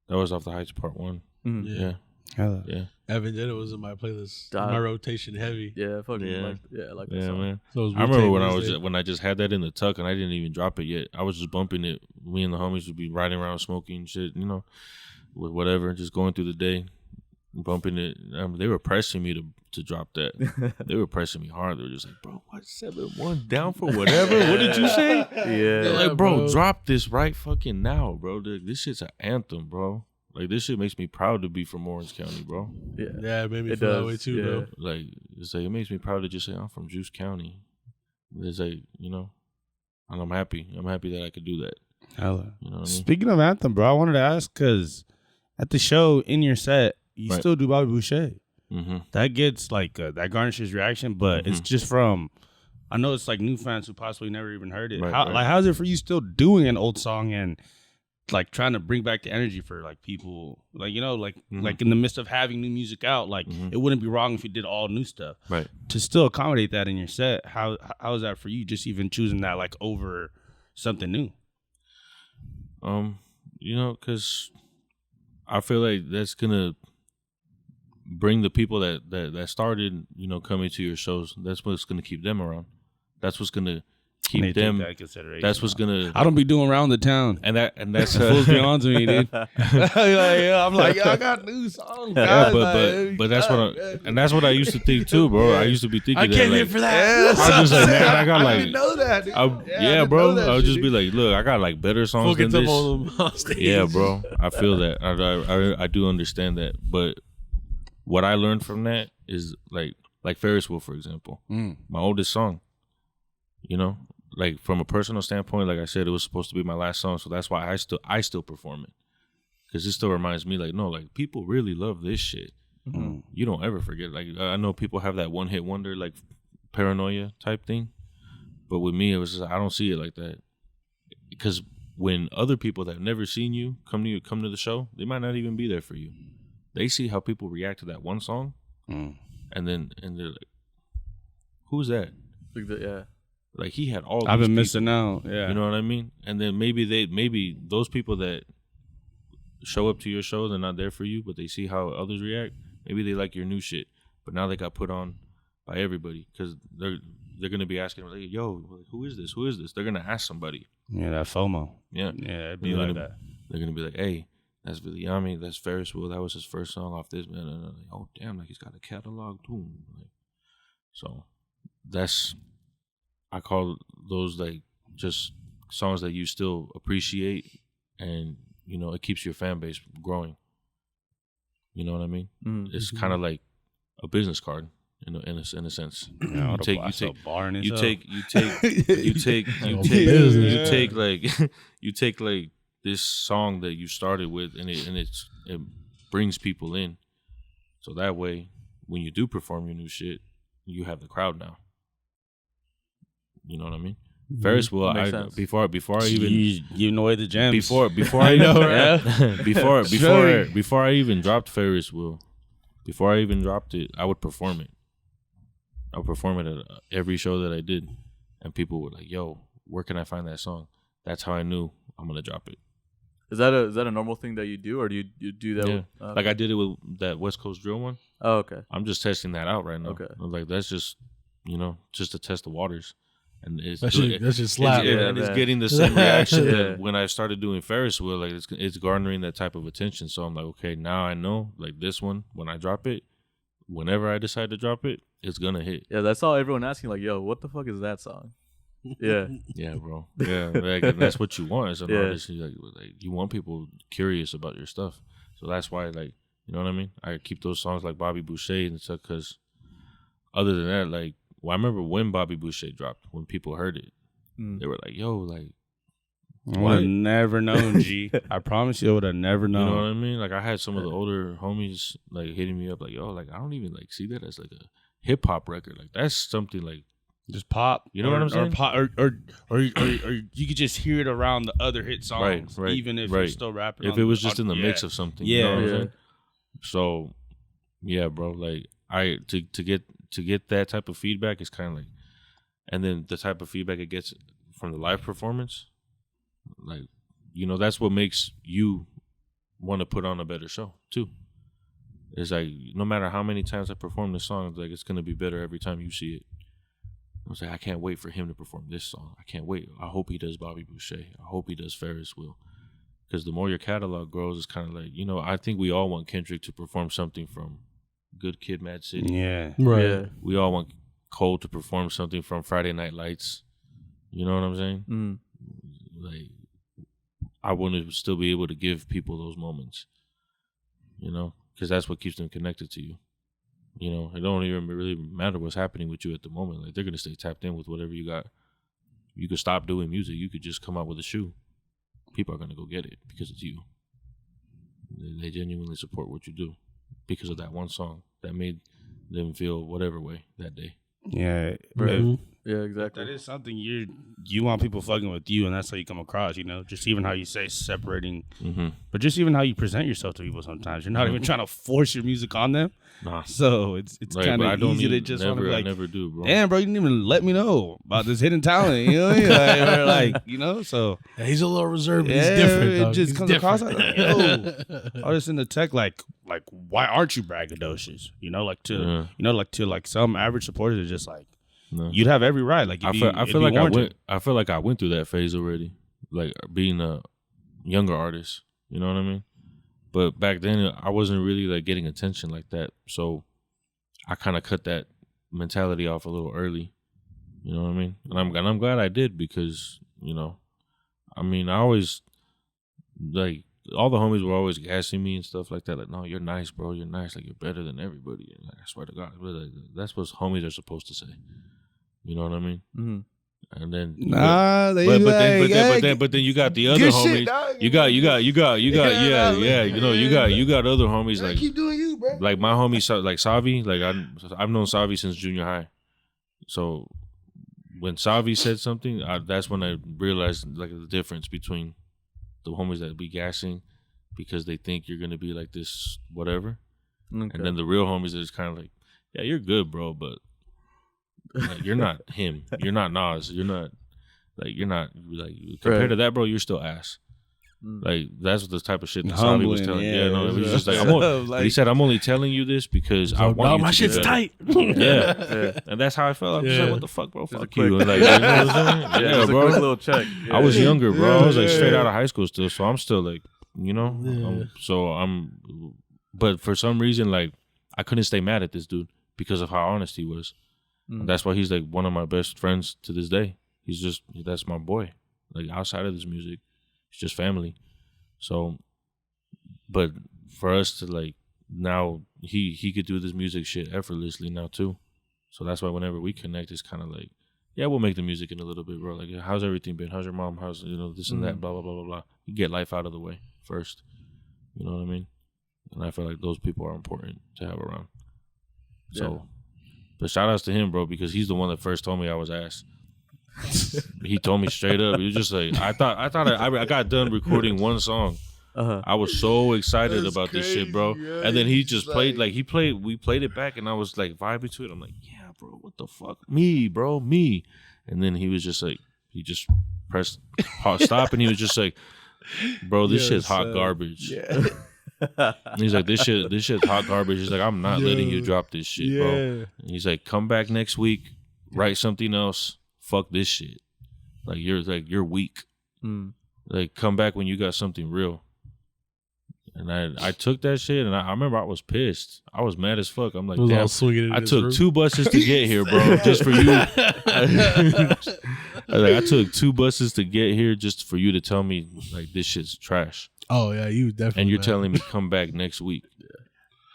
That was Off the Heights Part 1. Yeah. Hella. Yeah. Evan Jenner was in my playlist, my rotation heavy. Yeah, fucking Yeah. I like that Yeah, song. man. So it was I remember Wu-Tang when I just had that in the tuck and I didn't even drop it yet. I was just bumping it. Me and the homies would be riding around smoking shit, you know, with whatever, just going through the day, bumping it. They were pressing me to drop that. They were pressing me hard. They were just like, bro, what, 7-1 down for whatever? What did you say? Yeah. They're like, bro, drop this right fucking now, bro. This shit's an anthem, bro. Like, this shit makes me proud to be from Orange County, bro. Yeah, it made me It feel that does, way too, yeah. bro. Like, it's like, it makes me proud to just say I'm from Juice County. It's like, you know, and I'm happy. I'm happy that I could do that. Hella. You know what I mean? Speaking of Anthem, bro, I wanted to ask, because at the show, in your set, you Right. still do Bobby Boucher. Mm-hmm. That gets, like, that garnishes reaction, but it's just from, I know it's like new fans who possibly never even heard it. Right, How, right. Like, how's it for you still doing an old song and like trying to bring back the energy for like people, like, you know, like like in the midst of having new music out, like it wouldn't be wrong if you did all new stuff. Right. To still accommodate that in your set, how is that for you? Just even choosing that like over something new. You know, because I feel like that's gonna bring the people that started, you know, coming to your shows. That's what's gonna keep them around. That's what's gonna keep them. That consideration. That's what's gonna. I don't be doing around the town. And that's Fools be on to me, dude. I'm like, yo, I got new songs. Yeah, guys. but that's what I used to think too, bro. I used to be thinking I that, came like, here for that. I was just like, man, I got I like, didn't know that. Dude. yeah, didn't bro. know that I would just shit, be like, look, I got like better songs Fucking than some this. of them on stage. Yeah, bro. I feel that. I do understand that. But what I learned from that is like Ferris Wheel, for example. My oldest song. You know, like from a personal standpoint, like I said, it was supposed to be my last song, so that's why I still perform it, because it still reminds me, like, no, like people really love this shit. You don't ever forget. Like, I know people have that one hit wonder, like paranoia type thing, but with me, it was just, I don't see it like that, because when other people that have never seen you come to the show, they might not even be there for you. They see how people react to that one song, and they're like, "Who's that?" Yeah. Like, he had all. I've these been people, missing out. Yeah, you know what I mean. And then maybe those people that show up to your show, they're not there for you, but they see how others react. Maybe they like your new shit, but now they got put on by everybody because they're gonna be asking like, yo, who is this? Who is this? They're gonna ask somebody. Yeah, that FOMO. Yeah, it'd be like that. They're gonna be like, hey, that's Viliami, that's Ferris Wheel. That was his first song off this man. And like, oh damn, like he's got a catalog too. Like, so I call those like just songs that you still appreciate, and you know it keeps your fan base growing. You know what I mean? Mm-hmm. It's kind of like a business card in a sense. Yeah, you take like this song that you started with, and it brings people in. So that way, when you do perform your new shit, you have the crowd now. You know what I mean? Mm-hmm. Ferris Wheel. Before I even you know the gems. Before I know, right? before I even dropped Ferris Wheel, before I even dropped it, I would perform it. I would perform it at every show that I did, and people were like, "Yo, where can I find that song?" That's how I knew I'm gonna drop it. Is that a normal thing that you do, or do you do that? Yeah. Like I did it with that West Coast Drill one. Oh, okay. I'm just testing that out right now. Okay. Like that's just just to test the waters. And it's getting the same reaction that when I started doing Ferris Wheel, like it's garnering that type of attention. So I'm like, okay, now I know, like this one, when I drop it, whenever I decide to drop it, it's gonna hit. Yeah, that's all everyone asking, like, yo, what the fuck is that song? Yeah. Yeah, bro. Yeah, like, that's what you want as an artist. Like you want people curious about your stuff. So that's why, like, you know what I mean? I keep those songs like Bobby Boucher and stuff because other than that, like, well, I remember when Bobby Boucher dropped, when people heard it, they were like, yo, like, I would have never known, G. I promise you I would have never known. You know what I mean? Like, I had some of the older homies, like, hitting me up, like, yo, like, I don't even, like, see that as, like, a hip-hop record. Like, that's something, like, just pop. You know what I'm saying? Or pop, or you could just hear it around the other hit songs, right, even if you're still rapping. If it was just in the mix of something. Yeah. You know what I'm saying? So, yeah, bro, like, to get that type of feedback is kind of like, and then the type of feedback it gets from the live performance, like, that's what makes you want to put on a better show too. It's like, no matter how many times I perform this song, like, it's going to be better every time you see it. I was like, I can't wait for him to perform this song. I can't wait. I hope he does Bobby Boucher. I hope he does Ferris Wheel. Because the more your catalog grows, it's kind of like, I think we all want Kendrick to perform something from Good Kid, Mad City. Yeah. Right. Yeah. We all want Cole to perform something from Friday Night Lights. You know what I'm saying? Mm. Like, I want to still be able to give people those moments, because that's what keeps them connected to you. It don't even really matter what's happening with you at the moment. Like, they're going to stay tapped in with whatever you got. You could stop doing music. You could just come out with a shoe. People are going to go get it because it's you. They genuinely support what you do because of that one song that made them feel whatever way that day. Yeah. Right. Yeah, exactly. That is something you want people fucking with you, and that's how you come across, just even how you say separating, but just even how you present yourself to people sometimes. You're not even trying to force your music on them. Nah. So it's kind of easy to just want to be like, I never do, bro. Damn, bro, you didn't even let me know about this hidden talent. You know what I mean? So. Yeah, he's a little reserved, but he's different, it dog. just He's comes across like, different. yo, artists in the tech, like, why aren't you braggadocious? To some average supporters, it's just like, no. You'd have every right. Like, I feel like I went through that phase already, like being a younger artist. You know what I mean? But back then, I wasn't really like getting attention like that, so I kind of cut that mentality off a little early. You know what I mean? And I'm glad I did because I always like all the homies were always gassing me and stuff like that. Like, no, you're nice, bro. You're nice. Like, you're better than everybody. And, like, I swear to God, like, that's what homies are supposed to say. You know what I mean? Mm-hmm. And then but then you got the other homies. Shit, you got you got other homies like keep doing you, bro. Like my homie like Savi. Like I've known Savi since junior high. So when Savi said something, that's when I realized like the difference between the homies that be gassing because they think you're gonna be like this whatever, and then the real homies that is kind of like, yeah, you're good, bro, but. Like, you're not him. You're not Nas. You're not like compared to that, bro. You're still ass. Like that's the type of shit that Savi was telling. Yeah, no, it was just like, like, he said, I'm only telling you this because I want you my to shit's do better. tight. Yeah, and that's how I felt. I was like, what the fuck, bro? Fuck you. And like, you know what I'm saying? Yeah, bro. a quick little check. Yeah. I was younger, bro. I was like straight out of high school still, so I'm still like, you know, but for some reason, like, I couldn't stay mad at this dude because of how honest he was. That's why he's like one of my best friends to this day. That's my boy. Like outside of this music, it's just family. So, but for us to like now, he could do this music shit effortlessly now too. So that's why whenever we connect, it's kind of like, yeah, we'll make the music in a little bit, bro. Like, how's everything been? How's your mom? How's, you know, this and that, blah, blah, blah, blah, blah. You get life out of the way first. You know what I mean? And I feel like those people are important to have around. So, but shout outs to him, bro, because he's the one that first told me I was ass. He told me straight up. He was just like, I got done recording one song. I was so excited about this shit, bro. Yeah, and then he just played, we played it back, and I was like vibing to it. I'm like, yeah, bro, what the fuck? Me, bro, me. And then he was just like, he just pressed stop, and he was just like, bro, this shit's hot garbage. Yeah. He's like, this shit's hot garbage. He's like, I'm not letting you drop this shit, bro. And he's like, come back next week, write something else. Fuck this shit. You're weak. Like, come back when you got something real. And I took that shit, and I remember I was pissed. I was mad as fuck. I'm like, damn, I took 2 buses to get here, bro, just for you. I took 2 buses to get here just for you to tell me, like, this shit's trash. Oh, yeah, you definitely. And you're telling me come back next week.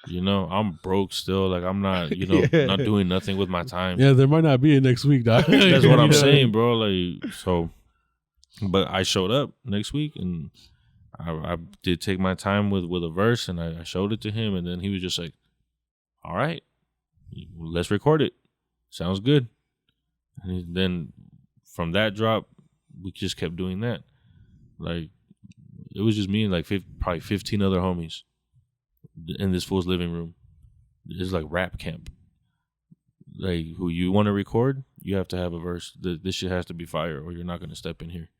You know, I'm broke still. Like, I'm not, you know, not doing nothing with my time. Yeah, there might not be a next week, dog. That's what I'm saying, bro. Like, so, but I showed up next week, and I did take my time with a verse, and I showed it to him, and then he was just like, all right, let's record it. Sounds good. And then from that drop, we just kept doing that. Like, it was just me and like probably 15 other homies in this fool's living room. It's like rap camp. Like, who you want to record, you have to have a verse. This shit has to be fire, or you're not going to step in here.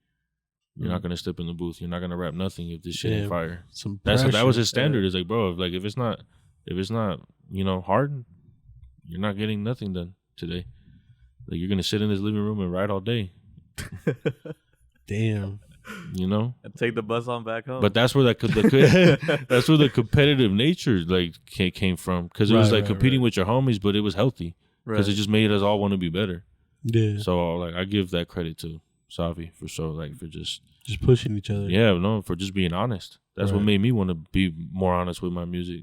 You're not gonna step in the booth. You're not gonna rap nothing if this shit ain't fire. That was his standard. It's like, bro, if it's not, you know, hard, you're not getting nothing done today. Like, you're gonna sit in this living room and write all day. Damn. You know, and take the bus on back home. But that's where that's where the competitive nature like came from, because it was like competing with your homies, but it was healthy because it just made us all want to be better. Yeah. So like, I give that credit to Savi for sure, like, for just pushing each other. Yeah, no, for just being honest. That's what made me want to be more honest with my music.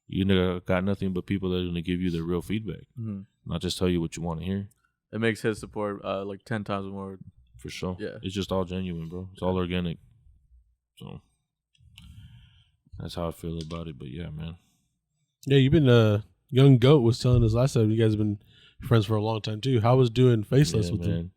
You got nothing but people that are going to give you the real feedback, not just tell you what you want to hear. It makes his support like 10 times more. For sure. Yeah, it's just all genuine, bro. It's all organic. So that's how I feel about it. But yeah, man. Yeah, you've been Young Goat was telling us last time you guys have been friends for a long time too. How was doing Faceless with him?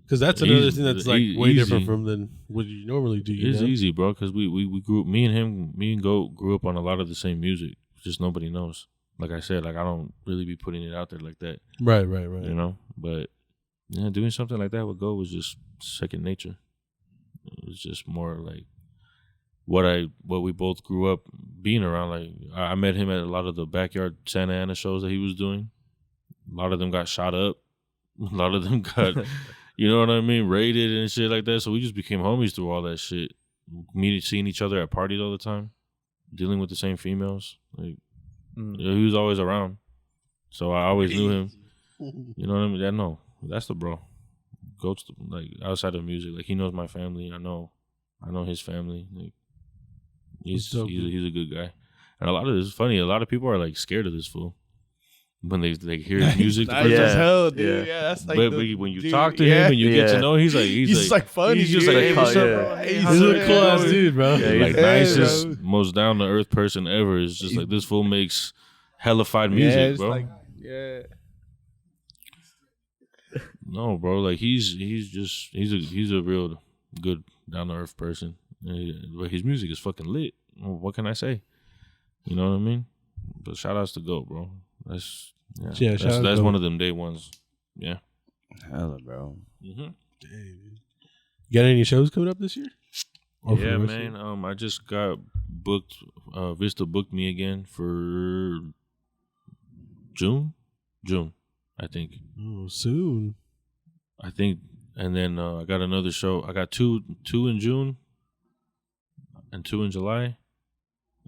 Because that's another thing that's like way different from than what you normally do. It's easy, bro. Because we grew, me and Goat grew up on a lot of the same music. Just nobody knows. Like I said, like, I don't really be putting it out there like that. Right. You know, but yeah, doing something like that with Goat was just second nature. It was just more like what we both grew up being around. Like, I met him at a lot of the backyard Santa Ana shows that he was doing. A lot of them got shot up. A lot of them got, you know what I mean, raided and shit like that. So we just became homies through all that shit. Seeing each other at parties all the time, dealing with the same females. Like, he was always around. So I always knew him. You know what I mean? Yeah, no, that's the bro. Goat's like, outside of music, like, he knows my family. I know his family. Like, he's a good guy. And a lot of this is funny. A lot of people are like scared of this fool when they hear his music. That's hell, dude. Yeah, that's like. But when you talk to him and you get to know, he's just like funny. He's just like, hey, what's up, bro? Hey, he's a cool ass dude, bro. Yeah, like, nicest, most down to earth person ever. Is just like, this fool makes hellified music, bro. Like, no, bro. Like, he's a real good down to earth person. But his music is fucking lit. What can I say? You know what I mean? But shout outs to Goat, bro. That's one of them day ones. Yeah. Hella, bro. Dang, dude. You got any shows coming up this year? Or for Yeah, the rest of man. it? I just got booked. Vista booked me again for June, I think. Oh, soon. I think, and then I got another show. I got two in June and 2 in July.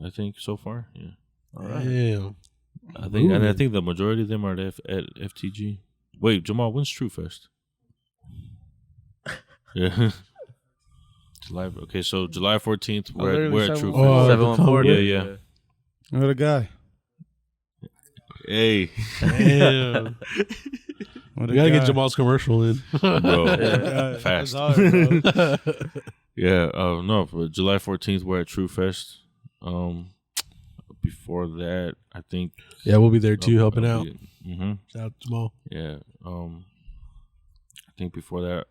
I think so far. Yeah. All right. Damn. I think, and I think the majority of them are at FTG. Wait, Jamal, when's True Fest? Yeah. July. Okay, so July 14th, we're at True Fest. Oh, 714. Yeah. What a guy. Hey, Damn. What a We gotta guy. get Jamal's commercial in. bro, fast. Hard, bro. Yeah. No, for July 14th, we're at True Fest. Before that, I think. Yeah, we'll be there too, helping out. Mm-hmm. Shout out to Jamal. Yeah. I think before that,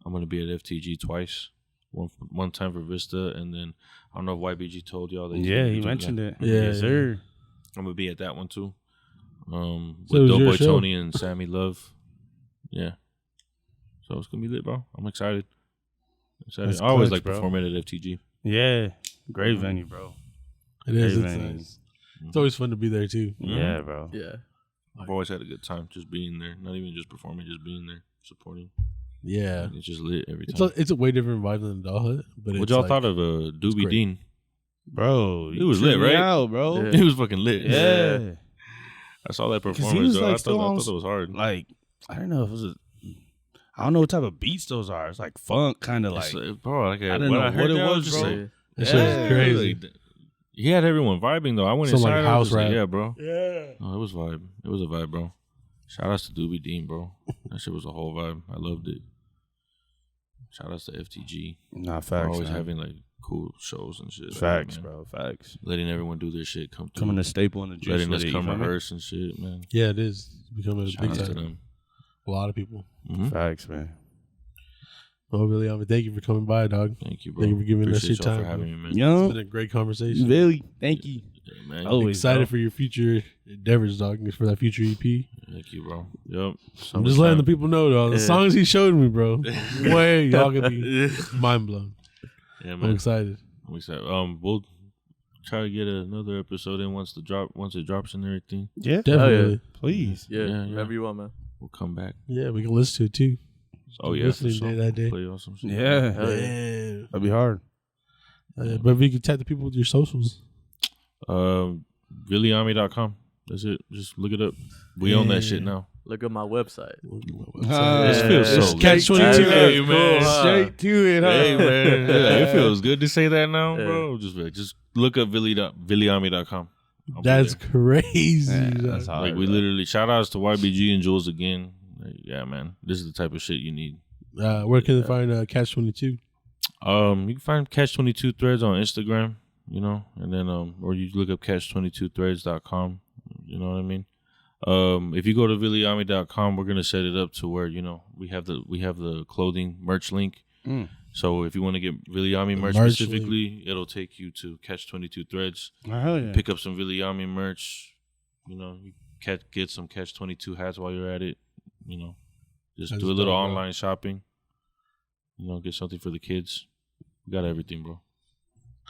I'm gonna be at FTG twice. One time for Vista, and then I don't know if YBG told y'all that. Yeah, he mentioned it. Yeah, Yes, sir. I'm gonna be at that one too. So it With was Dope your Boy show. Tony and Sammy Love. Yeah. So it's gonna be lit, bro. I'm excited. That's I always clutch, like bro. performing at FTG. Yeah. Great venue, bro. It is. Great It's venue. nice. It's always fun to be there too. Yeah, bro. Yeah. I've always had a good time just being there. Not even just performing, just being there, supporting. Yeah. It's just lit every time. It's a way different vibe than Doll Hut. But What it's y'all like, thought of Doobie great. Dean? Bro, It was lit, right? Out, bro. Yeah. He was fucking lit. Yeah. I saw that 'Cause he performance. was, Though. like, I still on thought it was hard. Like, I don't know if it was I don't know what type of beats those are. It's like funk, kind of like. Bro, like I didn't when know heard what it that, I was, just bro. like, That shit was Yeah. crazy. like, he had everyone vibing though. I went Some, like, inside. I house was like, rap. yeah, bro. Yeah. Oh, it was vibe. It was a vibe, bro. Shout outs to Doobie Dean, bro. That shit was a whole vibe. I loved it. Shout outs to FTG. Nah, For facts. always man. having like cool shows and shit. Facts, man. bro. Facts. Letting everyone do their shit. Come through. Coming to staple in the juice. letting with us it, come you feel me? rehearse and shit, man. Yeah, it is. It's becoming a Shout big outs to time. them. A lot of people. Mhm. Facts, man. Well, really, thank you for coming by, dog. Thank you, bro. Thank you for giving us Appreciate your y'all time, for having bro. me, man. It's Yo, been a great conversation. really, thank you. Yeah, man. Always, Excited bro. for your future endeavors, dog. For that future EP. Thank you, bro. Yep. I'm just letting the people know, though. The Yeah. songs he showed me, bro. Way y'all gonna be mind blown. Yeah, I'm man. excited. I'm excited. We'll try to get another episode in once it drops and everything. Yeah, Definitely. please. Yeah. Yeah. Whatever you want, man. We'll come back. Yeah, we can listen to it too. Oh yeah, for Listening sure. day that day. Play on some shit. Yeah, Hell yeah. Yeah. that'd be hard. But if you could tag the people with your socials. Villiami.com. That's it. Just look it up. We own that shit now. Look at my website. This feels It's so Catch good. 22. Hey, man. Straight to it, huh? Hey man, it feels good to say that now, Yeah. bro. Just look up Villiami.com. That's crazy. Yeah, dog. that's hard. Like we bro. literally shout outs to YBG and Jules again. Like, yeah, man, this is the type of shit you need. Where can they find Catch 22? You can find Catch 22 Threads on Instagram, you know, and then or you look up catch22threads.com. You know what I mean? If you go to villiami.com, we're gonna set it up to where, you know, we have the clothing merch link. Mm. So if you want to get Villiami merch Merch specifically, it'll take you to Catch 22 Threads. Oh, hell yeah. Pick up some Villiami merch. You know, you get some Catch 22 hats while you're at it. You know, just That's do a little dope, bro. online shopping. You know, get something for the kids. We got everything, bro.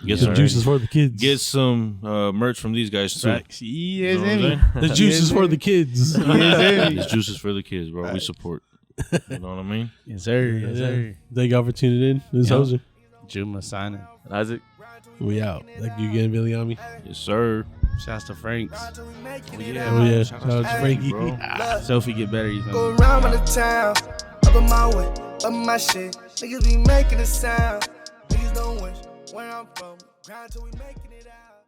Get The some juice is for the kids. Get some merch from these guys too. Facts. Yes, You know what I'm Emmy. saying? The juice is for the kids. This juice is for the kids, bro. We Right. support. You know what I mean? Yes, sir. Yes, sir. Thank y'all for tuning in. This is Yeah. Hoser. Juma signing. Isaac. We out. Thank you again, Villiami. Yes, sir. Shouts to Franks. Oh yeah. Shout out to Frankie. bro. Sophie get better. You Go feel me? around the town, up in my way, up my shit. Niggas be making a sound. Niggas don't wish where I'm from. Grind till we making it out.